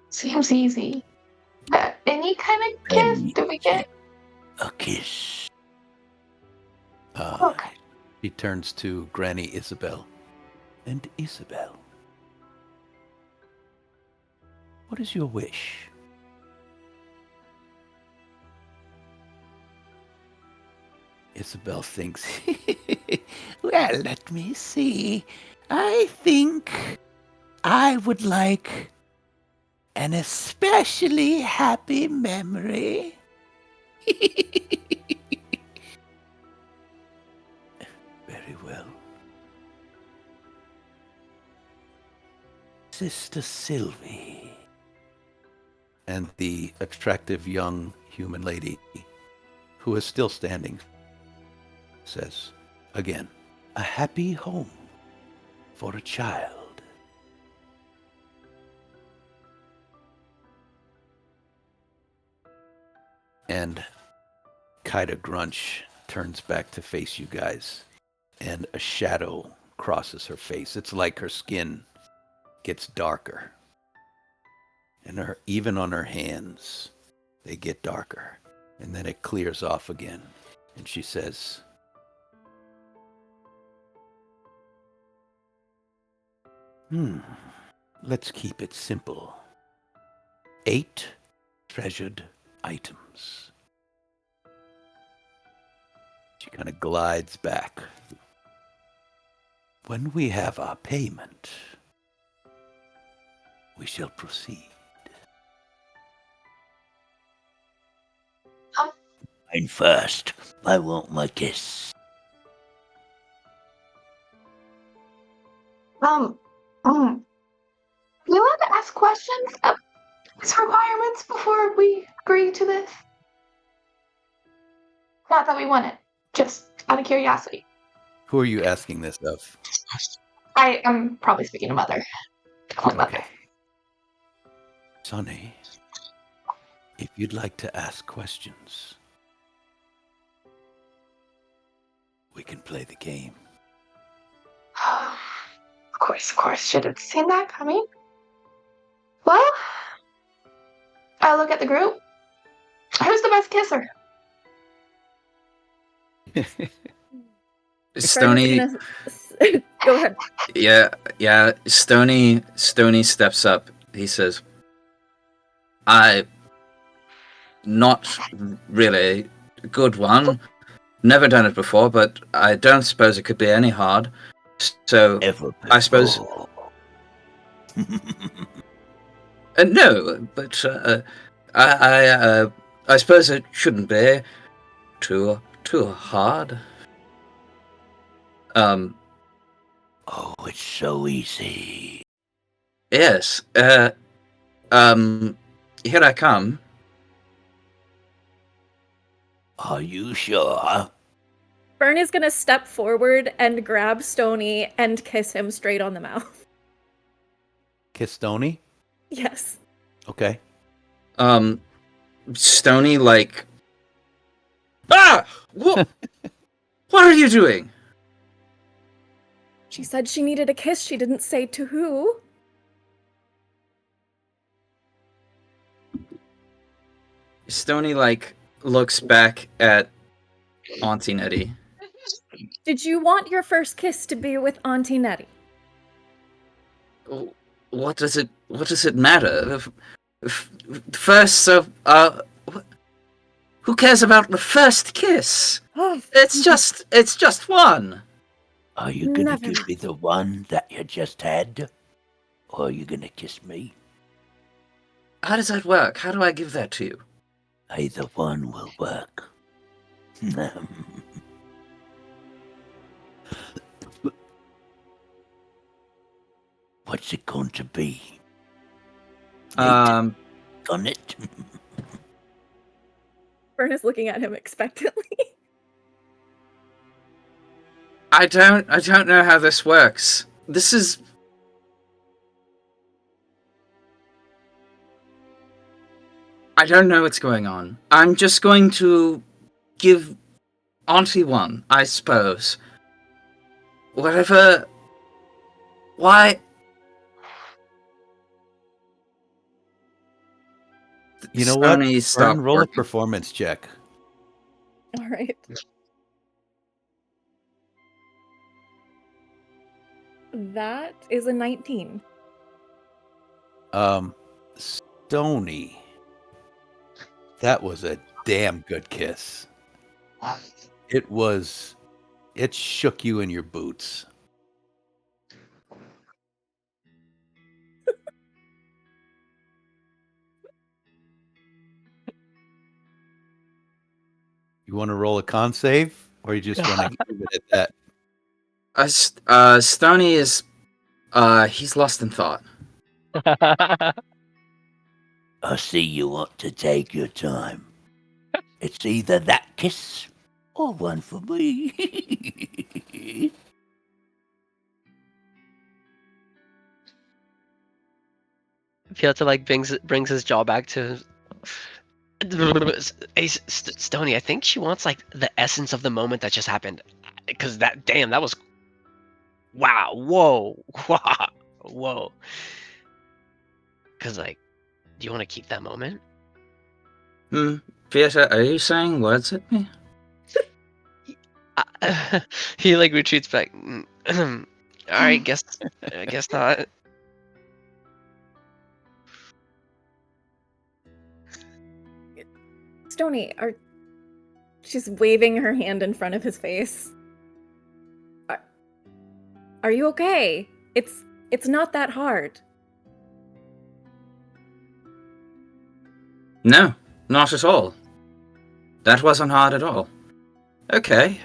Seems easy. Any kind of kiss? Do we get? A kiss. Okay. He turns to Granny Isabel. And Isabel, what is your wish? Isabel thinks, well, let me see. I think I would like an especially happy memory. Very well. Sister Sylvie. And the attractive young human lady, who is still standing, says, again, a happy home for a child. And Kaida Grunch turns back to face you guys, and a shadow crosses her face. It's like her skin gets darker. And even on her hands, they get darker. And then it clears off again. And she says, let's keep it simple. 8 treasured items. She kind of glides back. When we have our payment, we shall proceed. Mine first. I want my kiss. We allowed to ask questions of these requirements before we agree to this? Not that we want it, just out of curiosity. Who are you asking this of? I am probably speaking to Mother. Okay. Sonny, if you'd like to ask questions, we can play the game. Of course. Should have seen that coming. Well, I look at the group. Who's the best kisser? Stony, Go ahead. yeah. Stony steps up. He says, "I, not really a good one. Never done it before, but I don't suppose it could be any hard. So I suppose." No, but I suppose it shouldn't be too hard. Oh, it's so easy. Yes. Here I come. Are you sure? Fern is gonna step forward and grab Stony and kiss him straight on the mouth. Kiss Stony? Yes. Okay. Stony, like, ah! What are you doing? She said she needed a kiss. She didn't say to who. Stony, like, looks back at Auntie Nettie. Did you want your first kiss to be with Auntie Nettie? What does it matter? First, so who cares about the first kiss? It's just one. Are you gonna Never give me the one that you just had? Or are you gonna kiss me? How does that work? How do I give that to you? Either one will work. What's it going to be? On it? Fern is looking at him expectantly. I don't know how this works. This is. I don't know what's going on. I'm just going to give Auntie one, I suppose. Whatever. Why? You know what? Sony Fern, stopped roll a working. performance check. All right. That is a 19. Stony. That was a damn good kiss. It shook you in your boots. You want to roll a con save, or you just want to leave it at that? Stony is. He's lost in thought. I see you want to take your time. It's either that kiss or one for me. Piotr like brings his jaw back to. Hey, Stony, I think she wants like the essence of the moment that just happened, because that was wow, whoa, whoa. Because like, do you want to keep that moment? Peter, are you saying words at me? He like retreats back. All right, guess not. Stony, she's waving her hand in front of his face. Are you okay? It's not that hard. No, not at all. That wasn't hard at all. Okay.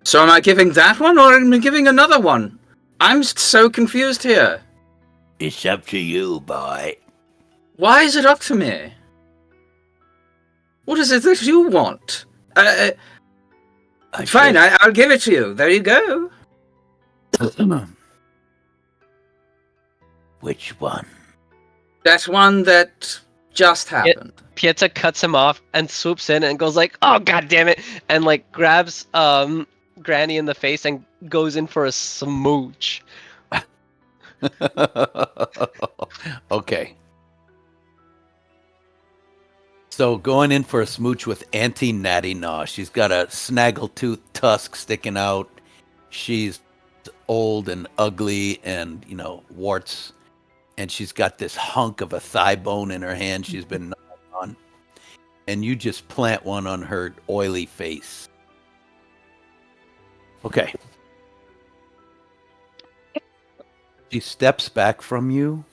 So am I giving that one, or am I giving another one? I'm so confused here. It's up to you, boy. Why is it up to me? What is it that you want? Fine, I'll give it to you. There you go. Which one? That one that just happened. Pieta cuts him off and swoops in and goes like, "Oh god damn it!" and like grabs Granny in the face and goes in for a smooch. Okay. So going in for a smooch with Auntie Natty Naw. She's got a snaggletooth tusk sticking out. She's old and ugly and, warts. And she's got this hunk of a thigh bone in her hand she's been gnawing on. And you just plant one on her oily face. Okay. She steps back from you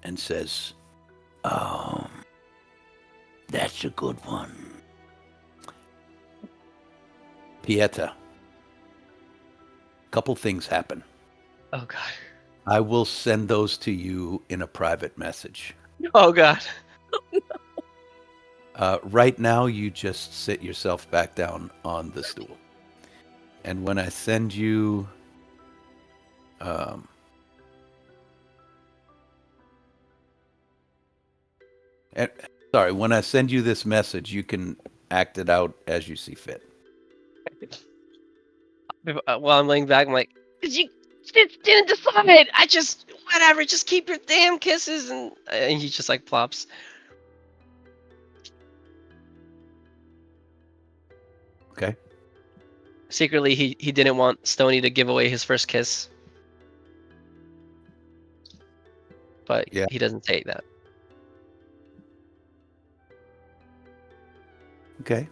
and says, that's a good one. Pieta, couple things happen. Oh god. I will send those to you in a private message. Oh god. Right now, you just sit yourself back down on the stool. And when I send you... when I send you this message, you can act it out as you see fit. While I'm laying back, I'm like, you didn't decide. Whatever. Just keep your damn kisses, and he just like plops. Okay. secretly he didn't want Stony to give away his first kiss. But Yeah. he doesn't say that. Okay.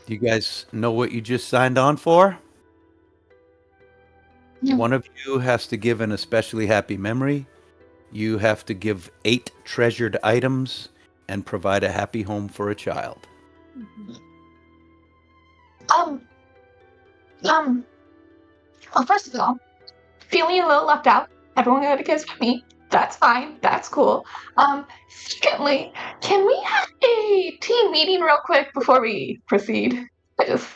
Do you guys know what you just signed on for? No. One of you has to give an especially happy memory. You have to give 8 treasured items and provide a happy home for a child. Um, well, first of all, feeling a little left out. Everyone got a kiss from me. That's fine. That's cool. Secondly, can we have a team meeting real quick before we proceed? I just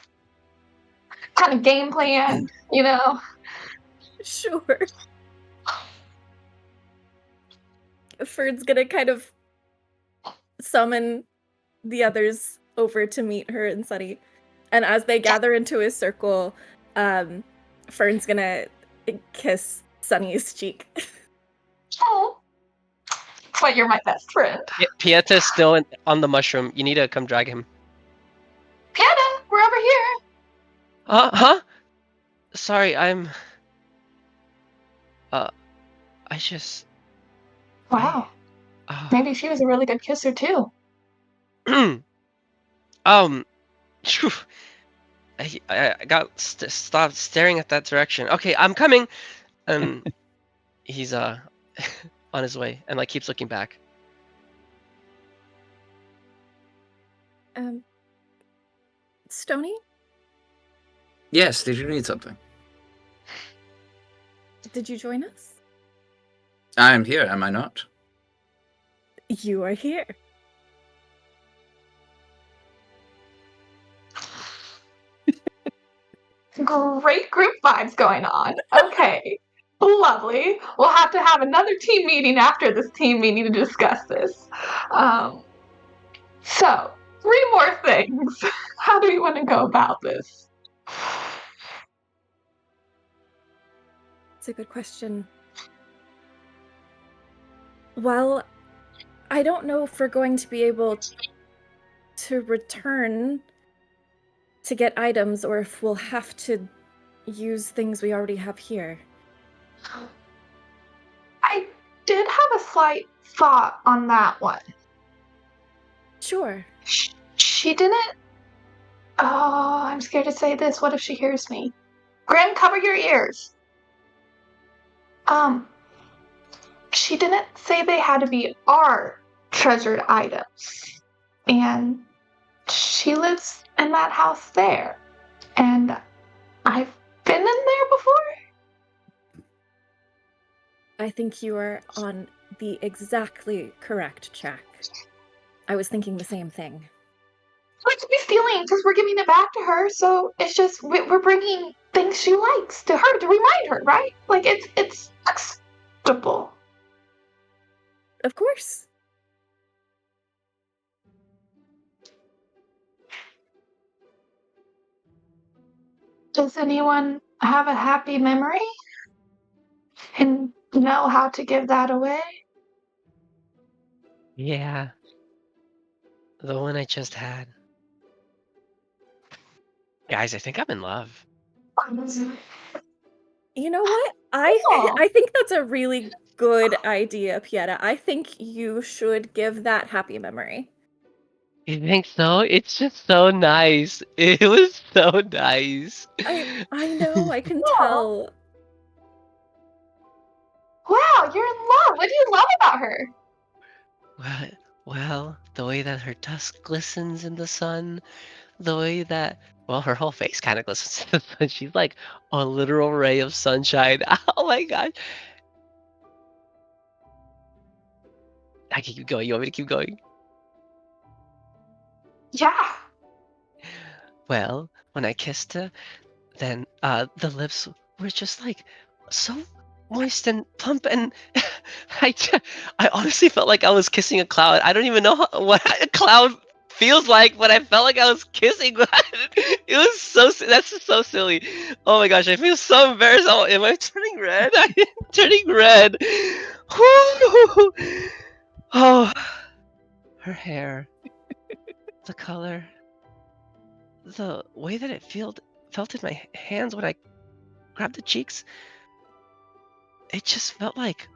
kind of game plan, you know? Sure. Ferd's gonna kind of summon the others over to meet her and Sunny. And as they gather into his circle, Fern's gonna kiss Sunny's cheek. Oh, but you're my best friend. Pieta's still on the mushroom. You need to come drag him. Pieta, we're over here. Huh? Sorry, I'm... I just... Wow, maybe she was a really good kisser too. Phew, I got stopped staring at that direction. Okay, I'm coming. He's on his way and like keeps looking back. Stony, Yes, did you need something? did you join us? I'm here, am I not? You are here. Great group vibes going on. Okay, lovely. We'll have to have another team meeting after this team meeting to discuss this. So, 3 more things. How do we want to go about this? It's a good question. Well, I don't know if we're going to be able to return to get items or if we'll have to use things we already have here. I did have a slight thought on that one. Sure. She didn't. Oh, I'm scared to say this. What if she hears me? Grim, cover your ears. She didn't say they had to be our treasured items. And she lives in that house there. And I've been in there before. I think you are on the exactly correct track. I was thinking the same thing. What are we stealing? Because we're giving it back to her. So it's just we're bringing things she likes to her to remind her, right? Like it's acceptable. Of course. Does anyone have a happy memory and know how to give that away? Yeah. The one I just had. Guys, I think I'm in love. You know what? Aw. I think that's a really good idea, Pieta. I think you should give that happy memory. You think so? It's just so nice. It was so nice. I know, I can Aw. tell. Wow, you're in love. What do you love about her? Well, the way that her tusk glistens in the sun, the way that, well, her whole face kind of glistens in the sun. She's like a literal ray of sunshine. Oh my god. I can keep going. You want me to keep going? Yeah. Well, when I kissed her, then the lips were just like so moist and plump, and I honestly felt like I was kissing a cloud. I don't even know what a cloud feels like, but I felt like I was kissing. It was that's just so silly. Oh my gosh, I feel so embarrassed. Oh, am I turning red? I'm turning red. Whew. Oh, her hair, the color, the way that it felt in my hands when I grabbed the cheeks, it just felt like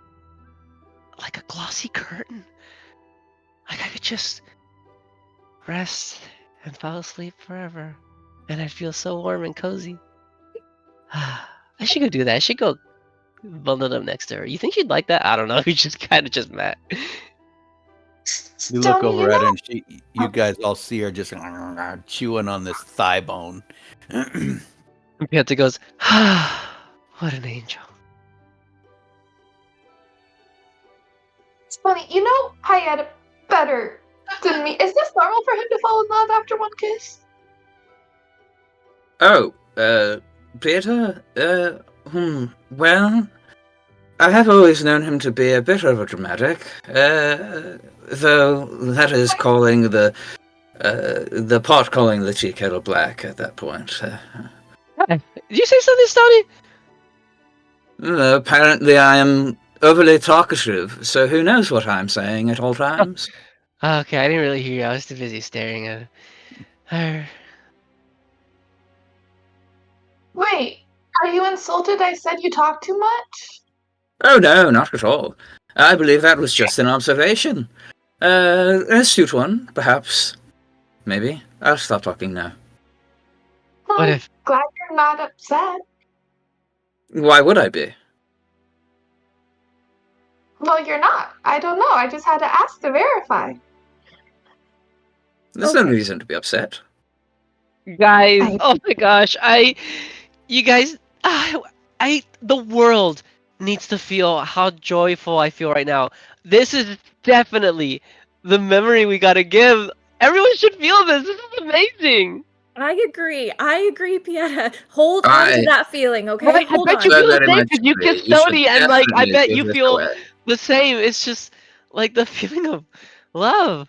a glossy curtain. Like I could just rest and fall asleep forever. And I'd feel so warm and cozy. I should go do that. I should go bundle up next to her. You think she'd like that? I don't know. We just kind of just met. You look Stony, over at her, know, and you guys all see her just chewing on this thigh bone. And Pieta goes, what an angel. Stony, you know Hayata better than me. Is this normal for him to fall in love after one kiss? Oh, Peter? Well, I have always known him to be a bit overdramatic, though that is calling the pot calling the tea kettle black at that point. Did you say something, Stoney? Apparently I am overly talkative, so who knows what I'm saying at all times. Okay, I didn't really hear you. I was too busy staring at her. Wait, are you insulted I said you talk too much? Oh no, not at all. I believe that was just an observation. An astute one, perhaps. Maybe. I'll stop talking now. Well, What I'm if? glad you're not upset. Why would I be? Well, you're not. I don't know. I just had to ask to verify. There's no Okay. reason to be upset. Guys, I- oh my gosh, you guys, the world needs to feel how joyful I feel right now. This is definitely the memory we gotta give. Everyone should feel this. This is amazing. I agree, Pieta. Hold on to I that feeling, okay? Right? I Hold bet you on. so feel the very same much because you agree. kissed You should Sony, and like I definitely bet give you this feel away. the same. It's just like the feeling of love.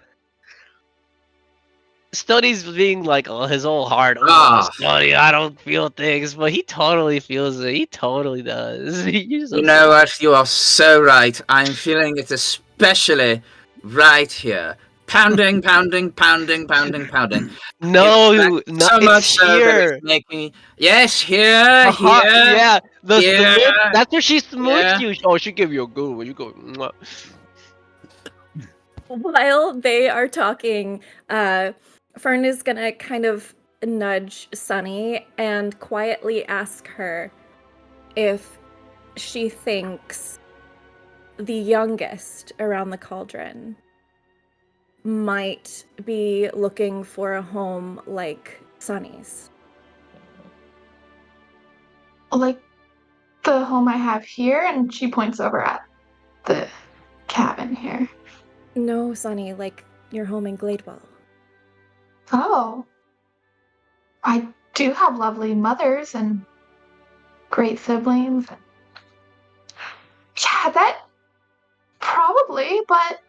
Stoney's being like his whole heart. Oh, Ah, Stoney, I don't feel things, but he totally feels it. He totally does. You're so you know sweet. what? You are so right. I'm feeling it especially right here. Pounding, pounding, pounding, pounding, pounding. In fact, No, no, so it's much so that it's here. making yes, here, The heart, here, yeah. The here, lips. That's where she smooched yeah. you. Oh, she give you a good one. You go. Mwah. While they are talking, Fern is gonna kind of nudge Sunny and quietly ask her if she thinks the youngest around the cauldron might be looking for a home like Sunny's. Like the home I have here, and she points over at the cabin here. No, Sunny, like your home in Gladewell. Oh, I do have lovely mothers and great siblings. Yeah, that probably, but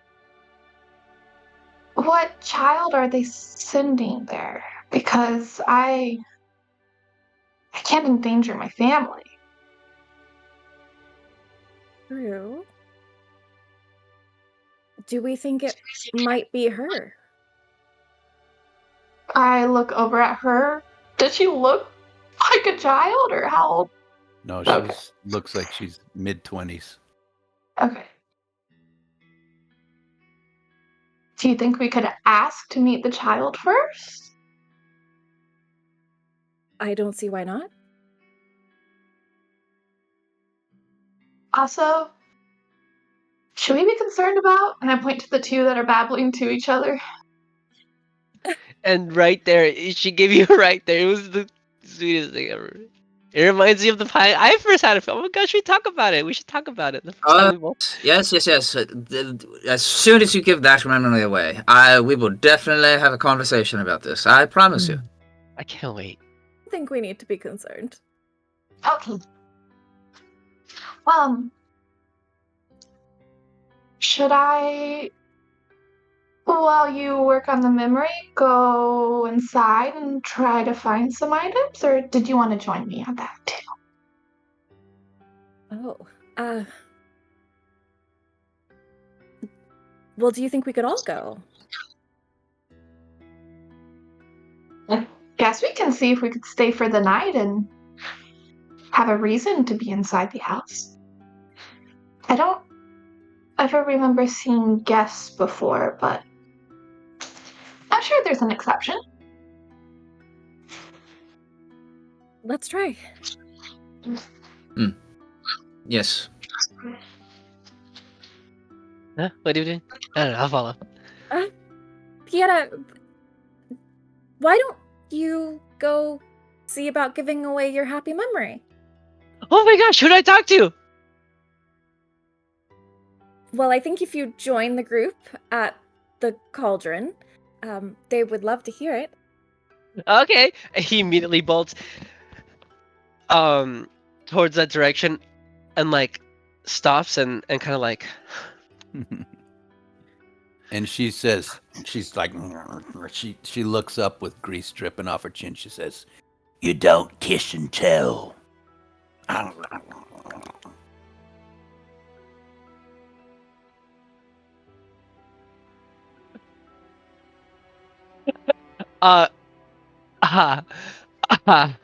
what child are they sending there? Because I can't endanger my family. True. Do we think it might be her? I look over at her. Does she look like a child or how old? No, Okay. she's looks like she's mid-20s. Okay. Do you think we could ask to meet the child first? I don't see why not. Also, should we be concerned about? And I point to the two that are babbling to each other. And right there, she gave you right there. It was the sweetest thing ever. It reminds me of the pie. I first had it. Oh my gosh, we talk about it. We should talk about it. The first time we both. Yes, yes, yes. As soon as you give that memory away, we will definitely have a conversation about this. I promise you. I can't wait. I think we need to be concerned. Okay. Should I, while you work on the memory, go inside and try to find some items, or did you want to join me on that too? Oh, well, do you think we could all go? guess we can see if we could stay for the night and have a reason to be inside the house. I don't ever remember seeing guests before, but I'm sure there's an exception. Let's try. Yes. Huh? What are you doing? I don't know. I'll follow. Pieta, why don't you go see about giving away your happy memory? Oh my gosh, who do I talk to? Well, I think if you join the group at the cauldron, they would love to hear it. Okay. He immediately bolts towards that direction and like stops and kind of like And she says, she's like, she looks up with grease dripping off her chin. She says, "You don't kiss and tell." uh ah ah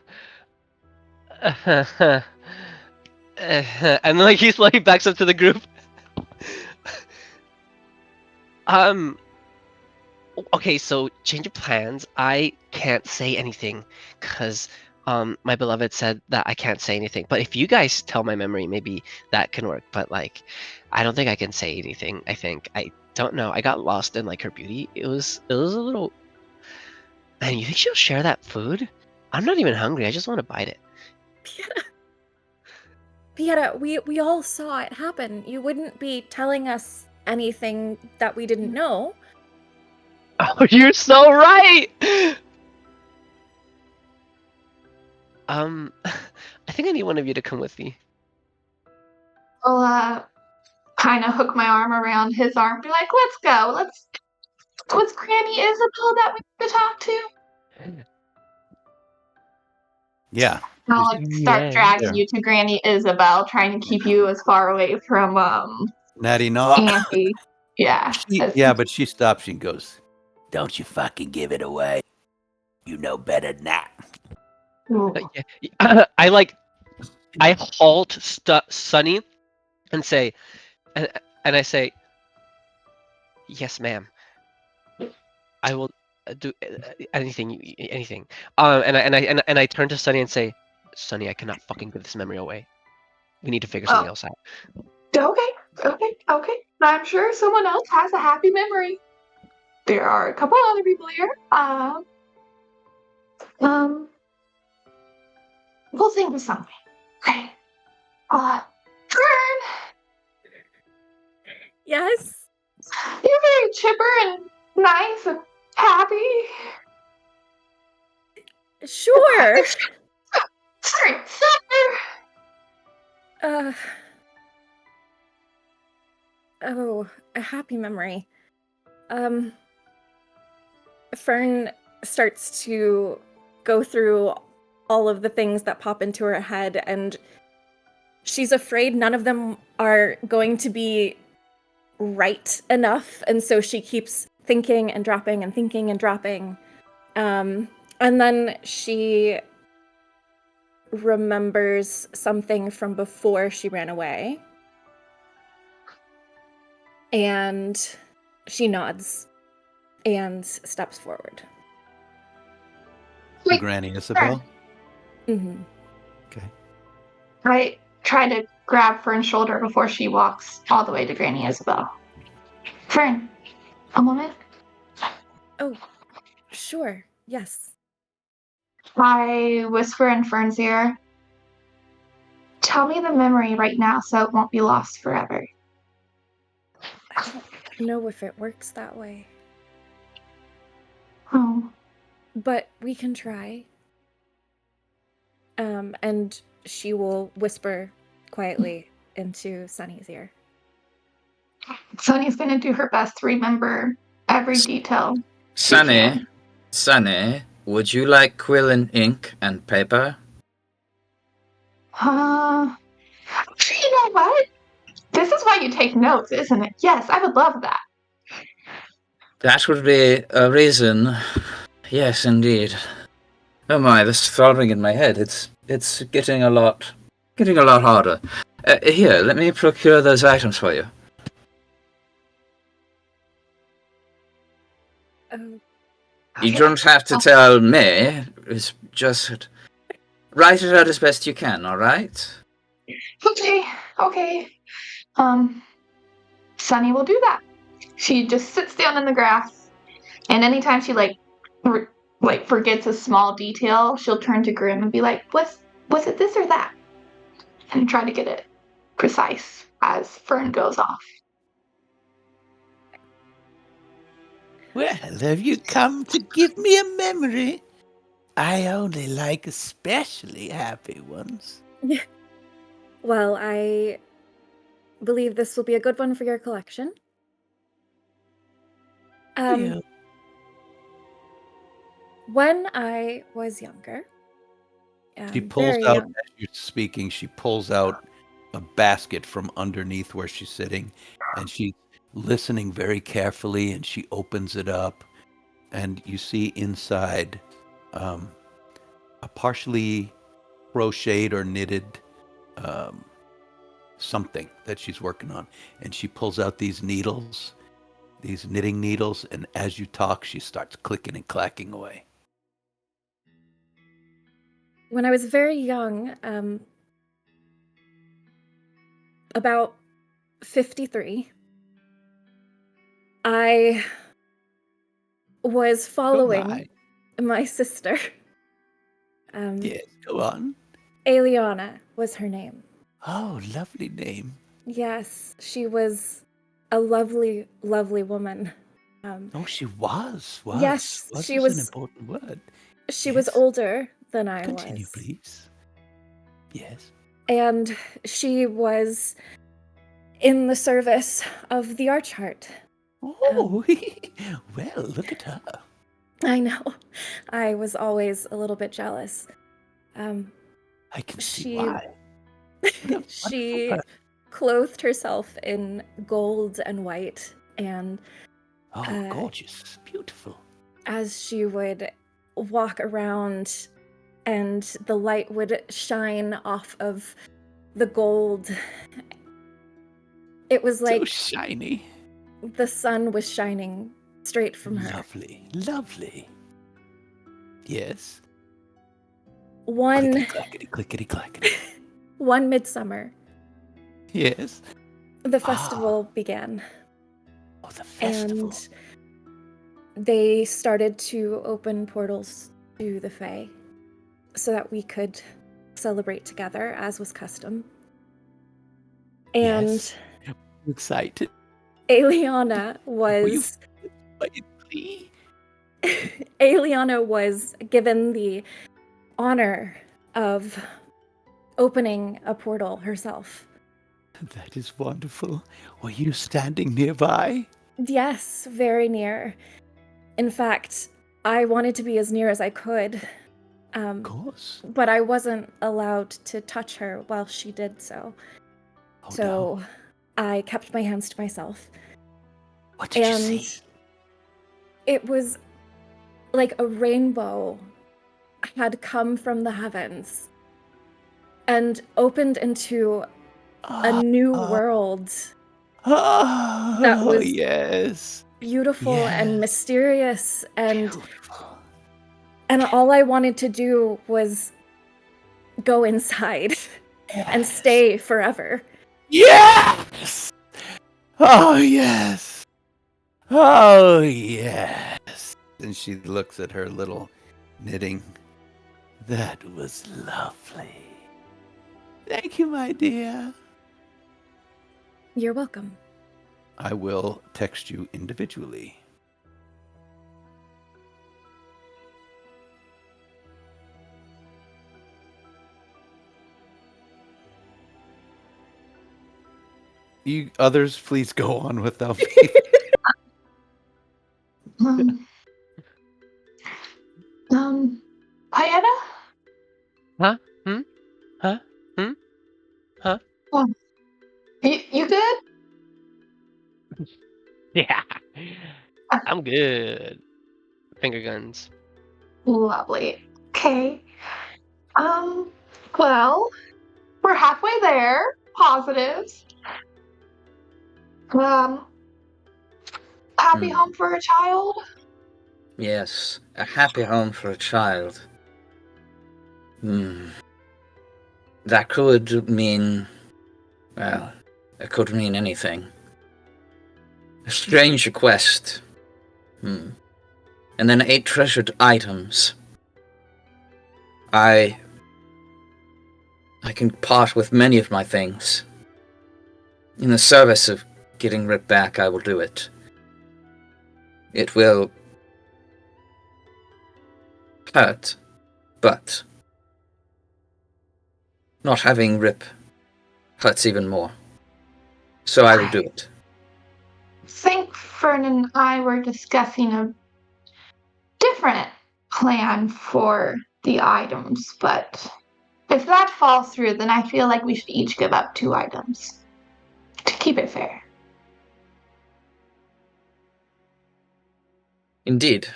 and like he's like backs up to the group. Okay, so change of plans. I can't say anything because my beloved said that I can't say anything. But if you guys tell my memory, maybe that can work. But like, I don't think I can say anything. I don't know. I got lost in like her beauty. It was a little. Man, you think she'll share that food? I'm not even hungry. I just want to bite it. Pieta, we all saw it happen. You wouldn't be telling us anything that we didn't know. Oh, you're so right. I think I need one of you to come with me. I'll kind of hook my arm around his arm, be like, "Let's go. What's Granny Isabel that we need to talk to?" Yeah. I'll like, start Yeah. dragging you to Granny Isabel, trying to keep you as far away from Natty, no. Auntie. Yeah. Yeah, but she stops and goes, "Don't you fucking give it away. You know better than that." Yeah. I halt Sunny and say, and I say, "Yes, ma'am. I will do anything." And I turn to Sunny and say, "Sunny, I cannot fucking give this memory away. We need to figure something else out." Okay. I'm sure someone else has a happy memory. There are a couple other people here. We'll think of something. Okay. Fern, Yes? you're very chipper and nice and happy. Sure. Sorry. Oh, a happy memory. Fern starts to go through all of the things that pop into her head, and she's afraid none of them are going to be right enough, and so she keeps thinking and dropping and thinking and dropping. And then she remembers something from before she ran away. And she nods and steps forward. To Granny Isabel. Mm-hmm. Okay. I try to grab Fern's shoulder before she walks all the way to Granny Isabel. Fern, a moment. Oh, sure. Yes. I whisper in Fern's ear. Tell me the memory right now so it won't be lost forever. I don't know if it works that way, Oh. but we can try. And she will whisper quietly into Sunny's ear. Sonny's gonna do her best to remember every detail. Sunny, would you like quill and ink and paper? You know what? This is why you take notes, isn't it? Yes, I would love that. That would be a reason. Yes, indeed. Oh my, this throbbing in my head. It's getting a lot harder. Here, let me procure those items for you. Oh, You Okay. don't have to tell me. It's just write it out as best you can. All right? Okay. Okay. Sunny will do that. She just sits down in the grass, and anytime she forgets a small detail, she'll turn to Grim and be like, "Was it this or that?" And try to get it precise as Fern goes off. Well, have you come to give me a memory? I only like especially happy ones. well, I believe this will be a good one for your collection. Yeah. When I was younger, She pulls very out, young. as you're speaking, she pulls out a basket from underneath where she's sitting, and she's listening very carefully, and she opens it up, and you see inside a partially crocheted or knitted um, something that she's working on. And she pulls out these needles, these knitting needles, and as you talk, she starts clicking and clacking away. When I was very young, about 53, I was Oh following my. my sister. Yes, go on. Eliana was her name. Oh, lovely name. Yes, she was a lovely, lovely woman. Oh, she was. Yes, Was she is an was. important word. She was Yes. older than I Continue, was, please. Yes. and she was in the service of the Archheart. Oh, well, look at her. I know. I was always a little bit jealous. I can see She why. What a wonderful she person. clothed herself in gold and white, and Oh, gorgeous. Beautiful. as she would walk around and the light would shine off of the gold, it was So like shiny. the sun was shining straight from her. Lovely. Lovely. Yes. One Clickety, clickety, clackety. one midsummer, Yes. the Ah. festival began, Oh, the festival. and they started to open portals to the Fae so that we could celebrate together, as was custom. And Yes. I'm excited. Eliana Were you was quietly? Eliana was given the honor of opening a portal herself. That is wonderful. Were you standing nearby? Yes, very near. In fact, I wanted to be as near as I could, Of course. but I wasn't allowed to touch her while she did so. Oh, So no. I kept my hands to myself. What did you And see? it was like a rainbow had come from the heavens and opened into a new world that Oh, was yes. beautiful and Yes. mysterious, and Beautiful. all I wanted to do was go inside and Yes. stay forever. Yes. Oh, yes. Oh, yes. And she looks at her little knitting. That was lovely. Thank you, my dear. You're welcome. I will text you individually. You others, please go on without me. Um, Pieta? Huh? Hmm? Huh? Hmm? Huh? You good? Yeah. I'm good. Finger guns. Lovely. Okay. Okay. Well, we're halfway there. Positives. Happy home for a child? Yes, a happy home for a child. That could mean, well, it could mean anything. A strange request. And then 8 treasured items. I can part with many of my things. In the service of getting Rip back, I will do it. It will hurt, but not having Rip hurts even more. So I will do it. I think Fern and I were discussing a different plan for the items, but if that falls through, then I feel like we should each give up 2 items to keep it fair. Indeed.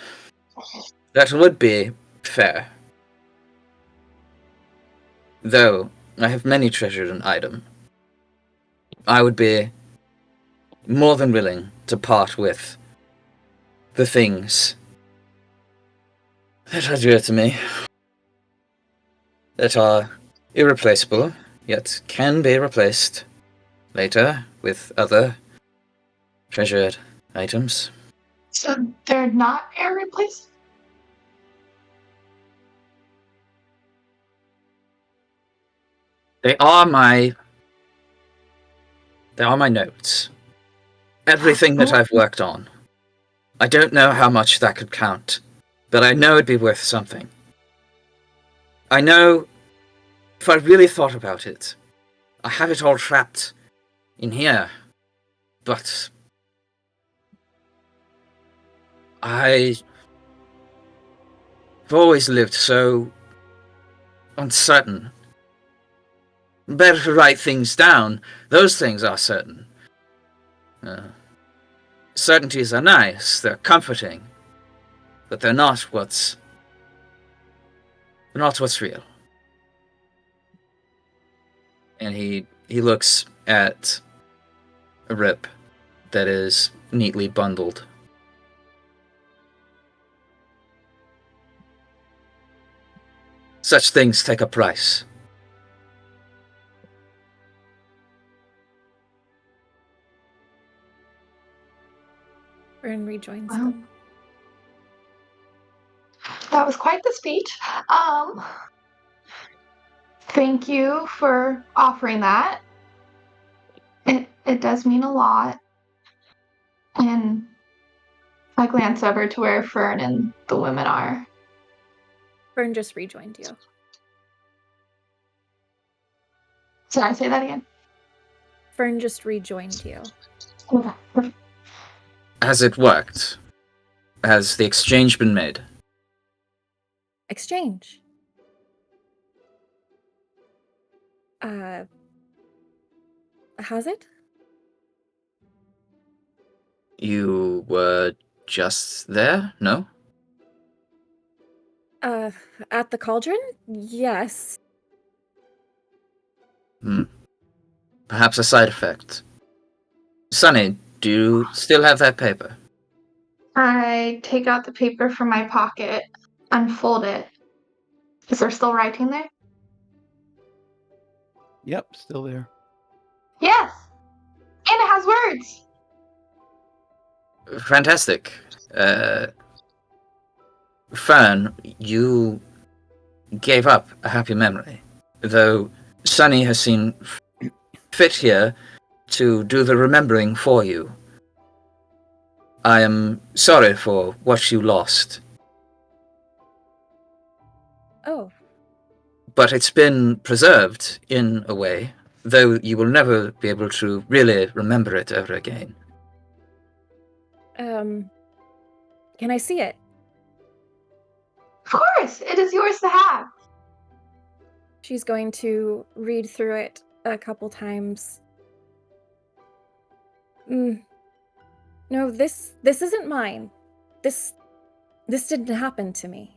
That would be fair. Though I have many treasured an item, I would be more than willing to part with the things that are dear to me, that are irreplaceable, yet can be replaced later with other treasured items. So they're not irreplaceable? They are my notes. Everything that I've worked on. I don't know how much that could count, but I know it'd be worth something. I know if I really thought about it, I have it all trapped in here, but I've always lived so uncertain. Better to write things down. Those things are certain. Certainties are nice, they're comforting, but they're not what's real. And he looks at a Rip that is neatly bundled. Such things take a price. Fern rejoins Wow. them. That was quite the speech. Thank you for offering that. It does mean a lot. And I glance over to where Fern and the women are. Fern just rejoined you. Should I say that again? Fern just rejoined you. Okay. Has it worked? Has the exchange been made? Exchange. Has it? You were just there, no? At the cauldron? Yes. Perhaps a side effect. Sunny, do you still have that paper? I take out the paper from my pocket, unfold it. Is there still writing there? Yep, still there. Yes! And it has words! Fantastic. Fern, you gave up a happy memory, though Sunny has seen fit here to do the remembering for you. I am sorry for what you lost, Oh. but it's been preserved in a way, though you will never be able to really remember it ever again. Can I see it? Of course! It is yours to have! She's going to read through it a couple times. No, this isn't mine. This didn't happen to me.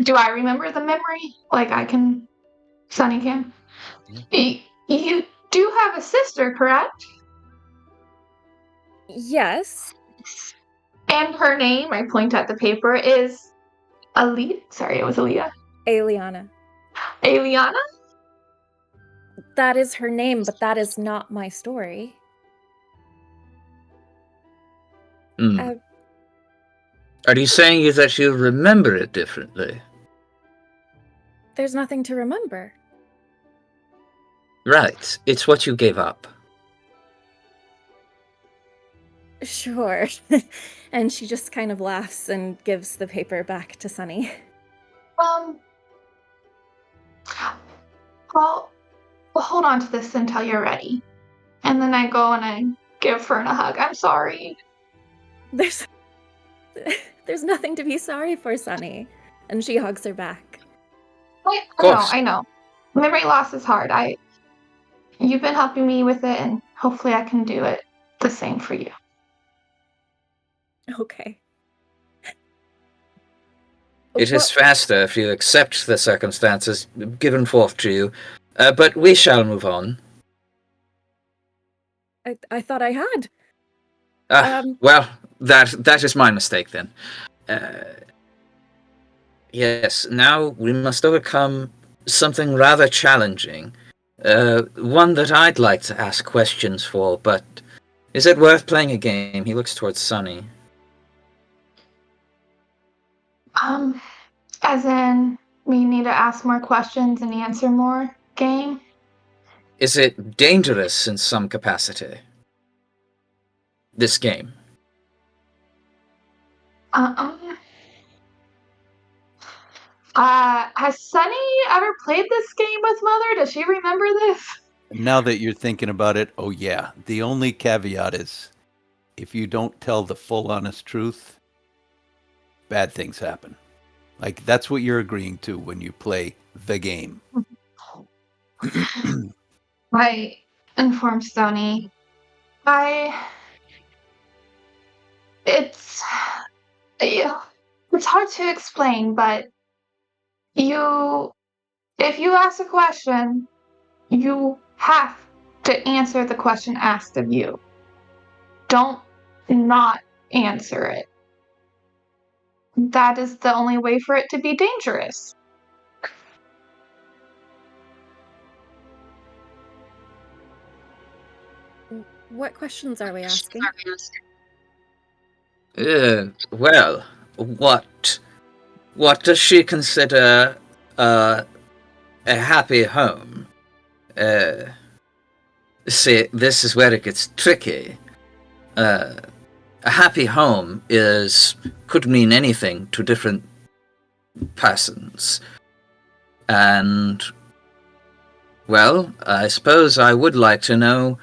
Do I remember the memory? Like I can, Sunny can. You do have a sister, correct? Yes, And her name, I point at the paper, is Alita. Sorry, it was Alita. Aliana. Aliana? That is her name, but that is not my story. Hmm. Uh, Are you saying that you remember it differently? there's nothing to remember. Right. It's what you gave up. Sure. And she just kind of laughs and gives the paper back to Sunny. Well, we'll hold on to this until you're ready. And then I go and I give Fern a hug. I'm sorry. There's there's nothing to be sorry for, Sunny. And she hugs her back. Course. I know. Memory loss is hard. You've been helping me with it, and hopefully I can do it the same for you. Okay. It is What- faster if you accept the circumstances given forth to you. But we shall move on. I thought I had. Well, that is my mistake then. Yes, now we must overcome something rather challenging. One that I'd like to ask questions for, but is it worth playing a game? He looks towards Sunny. As in, we need to ask more questions and answer more game? Is it dangerous in some capacity? This game? Has Sunny ever played this game with Mother? Does she remember this? Now that you're thinking about it, oh yeah. The only caveat is if you don't tell the full honest truth, bad things happen. Like that's what you're agreeing to when you play the game. I informed Sony. It's hard to explain, but if you ask a question, you have to answer the question asked of you. Don't not answer it. That is the only way for it to be dangerous. What questions are we asking? Well, what does she consider a happy home? See, this is where it gets tricky. A happy home could mean anything to different persons. And, well, I suppose I would like to know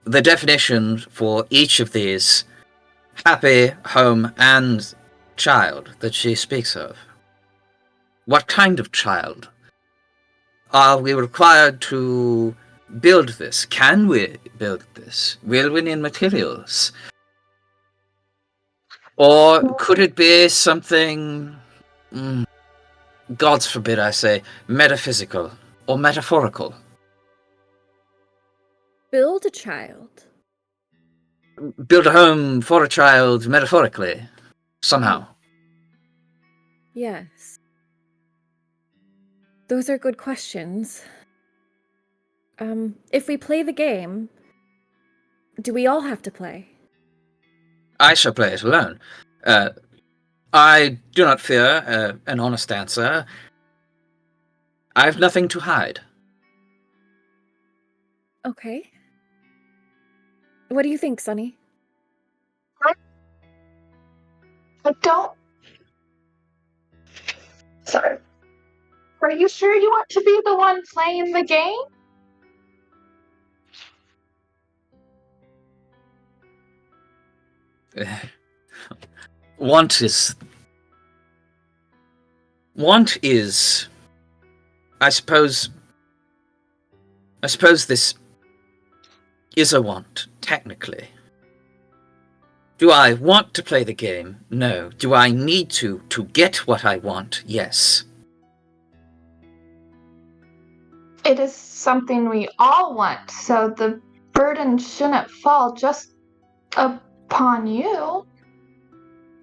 the definition for each of these happy, home, and child that she speaks of. What kind of child? Are we required to build this? Can we build this? Will we need materials? Or could it be something, gods forbid I say, metaphysical or metaphorical? Build a child. Build a home for a child metaphorically, somehow. Yes. Those are good questions. If we play the game, do we all have to play? I shall play it alone. I do not fear an honest answer. I have nothing to hide. Okay. What do you think, Sunny? I don't. Sorry. Are you sure you want to be the one playing the game? Want is, I suppose this is a want, technically. Do I want to play the game? No. Do I need to get what I want? Yes. It is something we all want, so the burden shouldn't fall just upon you.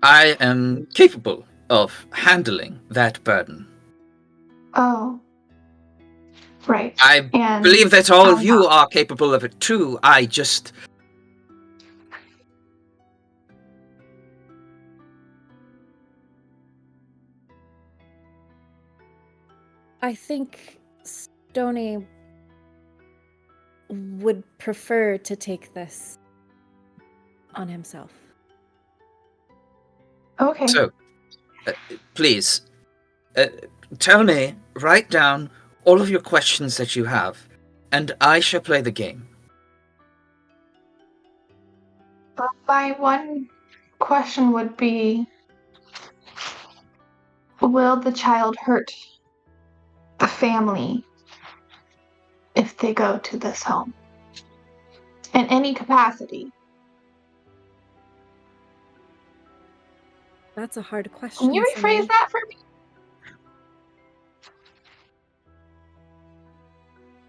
I am capable of handling that burden. Oh. Right. I And believe that all of I'm you not. are capable of it too. I just... I think Stony would prefer to take this on himself. Okay. So, please, tell me, write down all of your questions that you have, and I shall play the game. My one question would be, will the child hurt the family if they go to this home? In any capacity. That's a hard question. Can you rephrase Celine. that for me?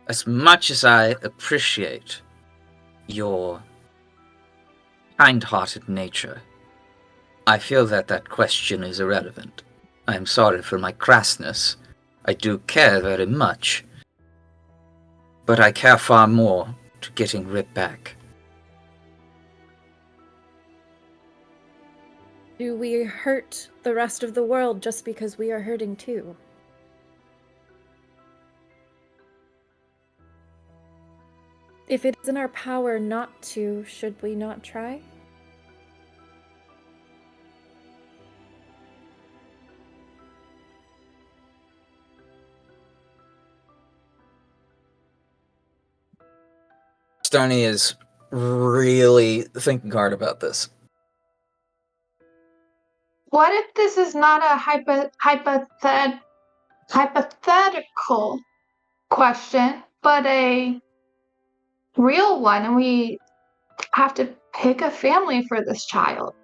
As much as I appreciate your kind-hearted nature, I feel that that question is irrelevant. I am sorry for my crassness. I do care very much, but I care far more to getting Rip back. Do we hurt the rest of the world just because we are hurting too? If it is in our power not to, should we not try? Stony is really thinking hard about this. What if this is not a hypothetical question, but a real one, and we have to pick a family for this child?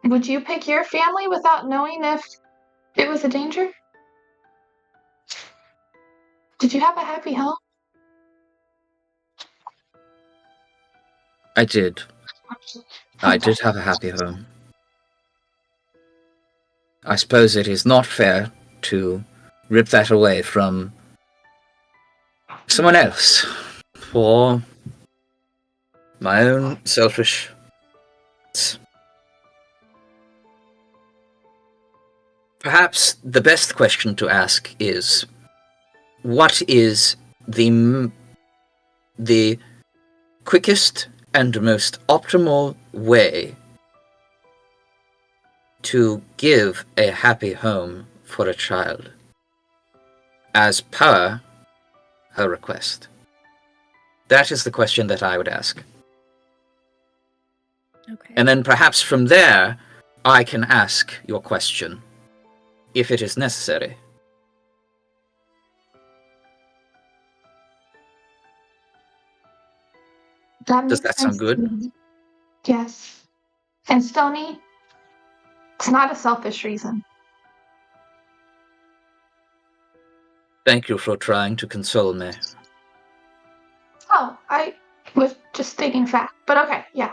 Would you pick your family without knowing if it was a danger? Did you have a happy home? I did. I did have a happy home. I suppose it is not fair to rip that away from someone else for my own selfish... Perhaps the best question to ask is, what is the quickest and most optimal way to give a happy home for a child, as per her request? That is the question that I would ask. Okay. And then perhaps from there, I can ask your question, if it is necessary. That Does makes that sound sense good? to me. Yes. And Stony, it's not a selfish reason. Thank you for trying to console me. Oh, I was just stating fact. But okay, yeah.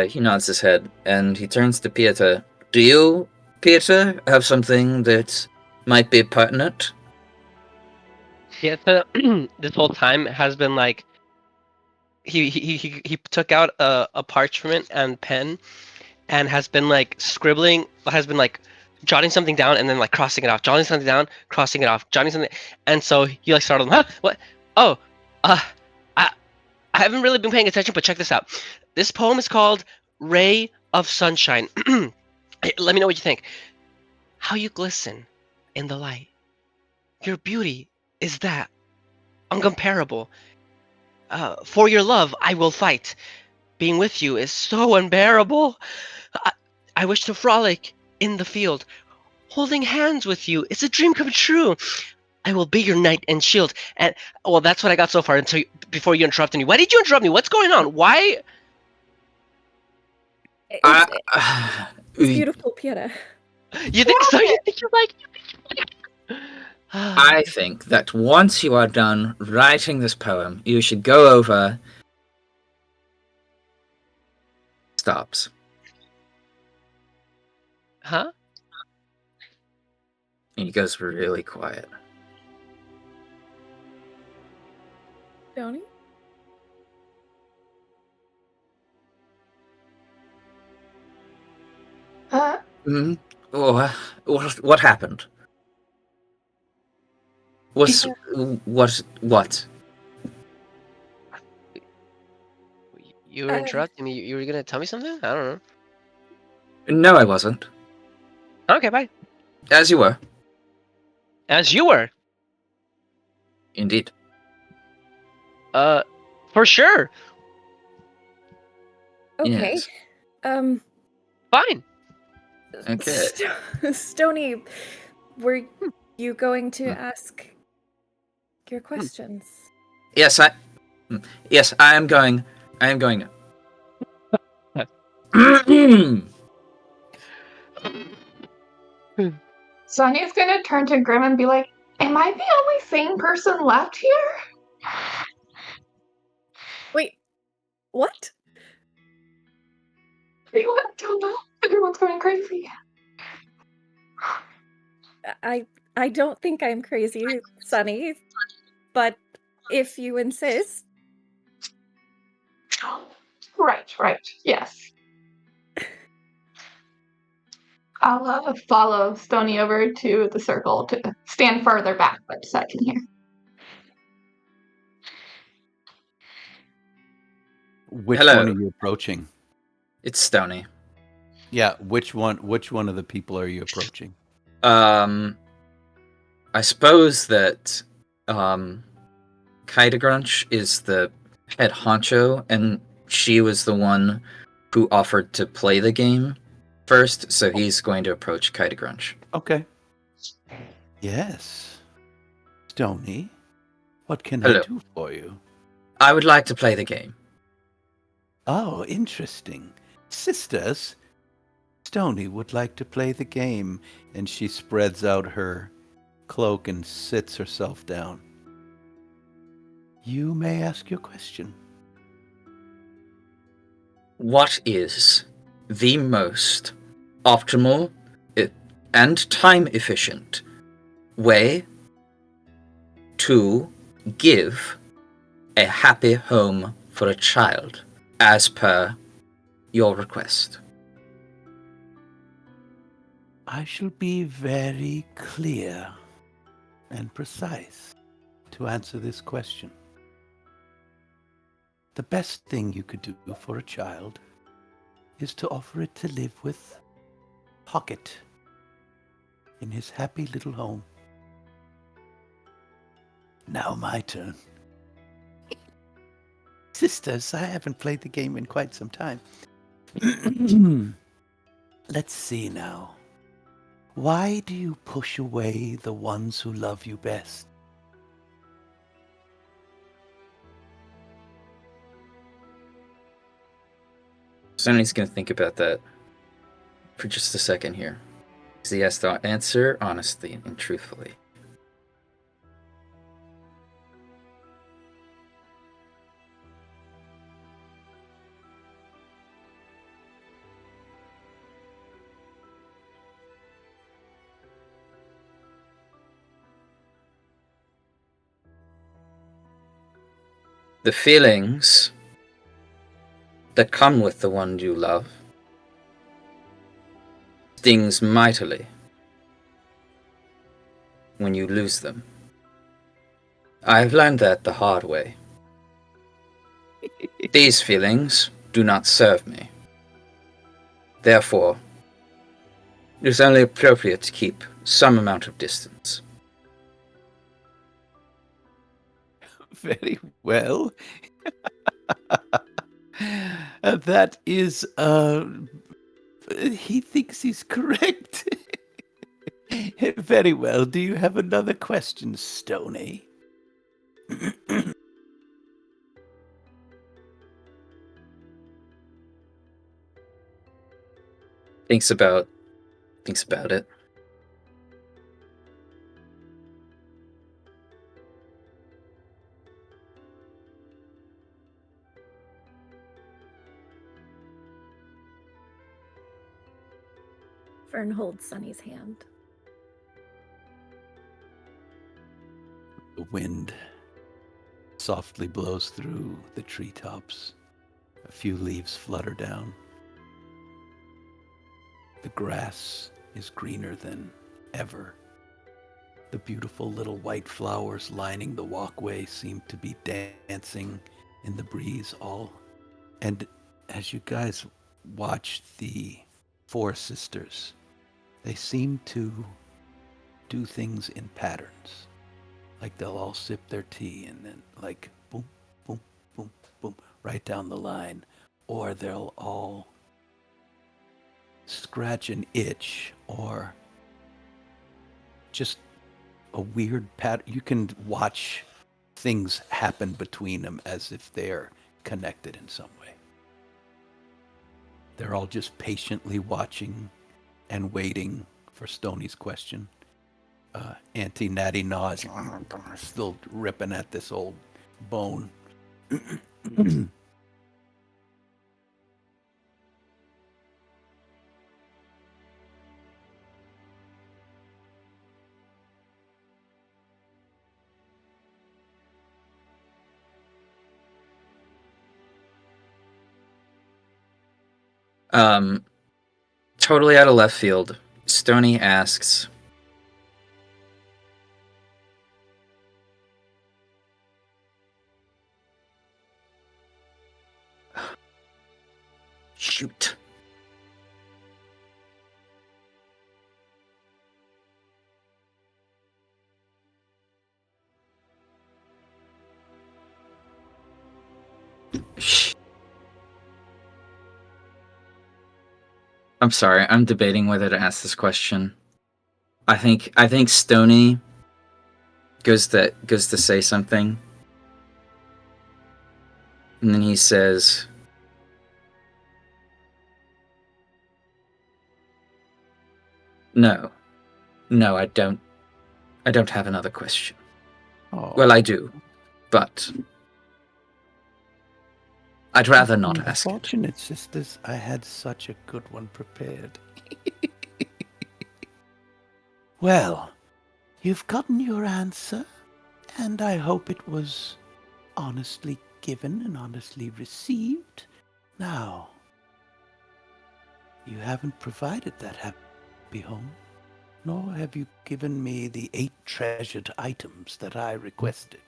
He nods his head, and he turns to Pieter. Do you, Pieter, have something that might be pertinent? Pieta, this whole time has been like he took out a parchment and pen and has been like scribbling, has been like jotting something down and then like crossing it off, jotting something down, crossing it off, jotting something, and so he like startled, huh? What? Oh, I haven't really been paying attention, but check this out. This poem is called "Ray of Sunshine." Let me know what you think. How you glisten in the light. Your beauty is that uncomparable. For your love, I will fight. Being with you is so unbearable. I wish to frolic in the field. Holding hands with you is a dream come true. I will be your knight and shield. And well, that's what I got so far until before you interrupted me. Why did you interrupt me? What's going on? Why? It's We- beautiful, Pieta. You think so? You think you're like? I think that once you are done writing this poem, you should go over. Stops. Huh? And he goes really quiet. Tony? Hmm. Oh, what happened? What? You were interrupting me. You were gonna tell me something? I don't No, I wasn't. know. Okay, bye. As you were, As you were. indeed. For sure. Okay. Yes. Fine. Okay. Stony, were you going to ask your questions? Yes, I am going. I am going. Sonia's gonna turn to Grim and be like, "Am I the only sane person left here?" Wait, what? I don't know. Everyone's going crazy. I don't think I'm crazy, Sunny, but if you insist. Right. Yes. I'll follow Stony over to the circle to stand further back, but so I can hear. Which Hello. one are you approaching? It's Stony. Yeah, which one of the people are you approaching? I suppose that Kaida Grunch is the head honcho, and she was the one who offered to play the game first, so he's going to approach Kaida Grunch. Okay. Yes. Stony, what can Hello. I do for you? I would like to play the game. Oh, interesting. Sisters, Stony would like to play the game, and she spreads out her cloak and sits herself down. You may ask your question. What is the most optimal and time efficient way to give a happy home for a child as per your request? I shall be very clear and precise to answer this question. The best thing you could do for a child is to offer it to live with Pocket in his happy little home. Now my turn. Sisters, I haven't played the game in quite some time. Let's see now. Why do you push away the ones who love you best? Sonny's going to think about that for just a second here. Because he has to answer honestly and truthfully. The feelings that come with the one you love stings mightily when you lose them. I have learned that the hard way. These feelings do not serve me. Therefore, it is only appropriate to keep some amount of distance. Very well. That is, he thinks he's correct. Very well. Do you have another question, Stony? Thinks about it. Fern holds Sunny's hand. The wind softly blows through the treetops. A few leaves flutter down. The grass is greener than ever. The beautiful little white flowers lining the walkway seem to be dancing in the breeze all. And as you guys watch the four sisters, they seem to do things in patterns. Like they'll all sip their tea and then like boom, boom, boom, boom, right down the line. Or they'll all scratch an itch or just a weird pattern. You can watch things happen between them as if they're connected in some way. They're all just patiently watching and waiting for Stoney's question. Auntie Natty Naws still ripping at this old bone. Totally out of left field, Stony asks, shoot. I'm sorry, I'm debating whether to ask this question. I think Stony goes to say something. And then he says, No, I don't have another question. Oh. Well, I do, but I'd rather not ask it. Unfortunate sisters, I had such a good one prepared. Well, you've gotten your answer, and I hope it was honestly given and honestly received. Now, you haven't provided that happy home, nor have you given me the 8 treasured items that I requested.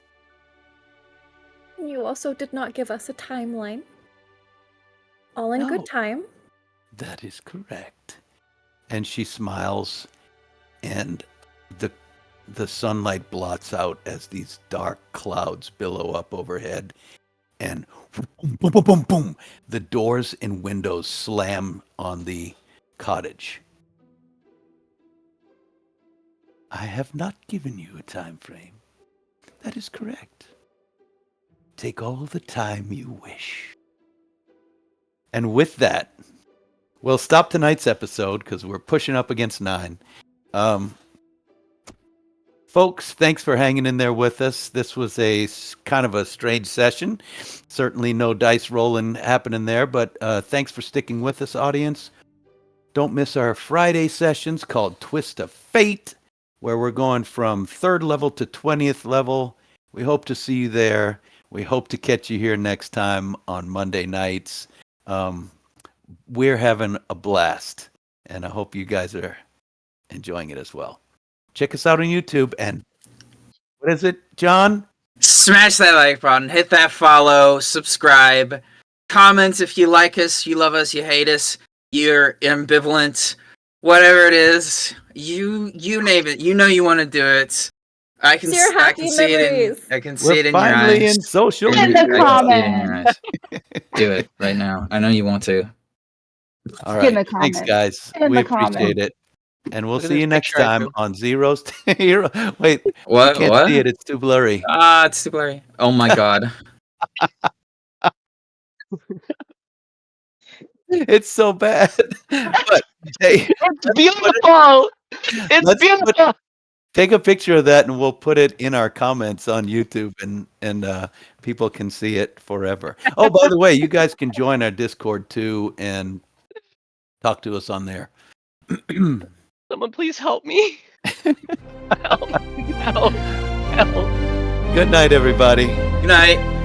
You also did not give us a timeline. All in No. good time. That is correct. And she smiles, and the sunlight blots out as these dark clouds billow up overhead, and boom, boom, boom, boom, boom. The doors and windows slam on the cottage. I have not given you a time frame. That is correct. Take all the time you wish. And with that, we'll stop tonight's episode because we're pushing up against 9. Folks, thanks for hanging in there with us. This was a kind of a strange session. Certainly no dice rolling happening there, but thanks for sticking with us, audience. Don't miss our Friday sessions called Twist of Fate, where we're going from 3rd level to 20th level. We hope to see you there. We hope to catch you here next time on Monday nights. We're having a blast, and I hope you guys are enjoying it as well. Check us out on YouTube, and what is it, John? Smash that like button, hit that follow, subscribe, comment if you like us, you love us, you hate us, you're ambivalent, whatever it is, you name it. You know you want to do it. I can see it. I can see it in your eyes. We're finally in social In media. the comments. Do it right now. I know you want to. All In right. the Thanks, comments. guys. In We the appreciate comments. it. And we'll Look at see this you next picture I time drew. on Zeros to Hero. Wait, you What? can't What? see it. It's too blurry. Ah, it's too blurry. Oh my god. It's so bad. But hey, It's beautiful. It's let's beautiful. take a picture of that and we'll put it in our comments on YouTube and people can see it forever. Oh, by the way, you guys can join our Discord too and talk to us on there. Someone please help me. Help. Help. Help. Good night, everybody. Good night.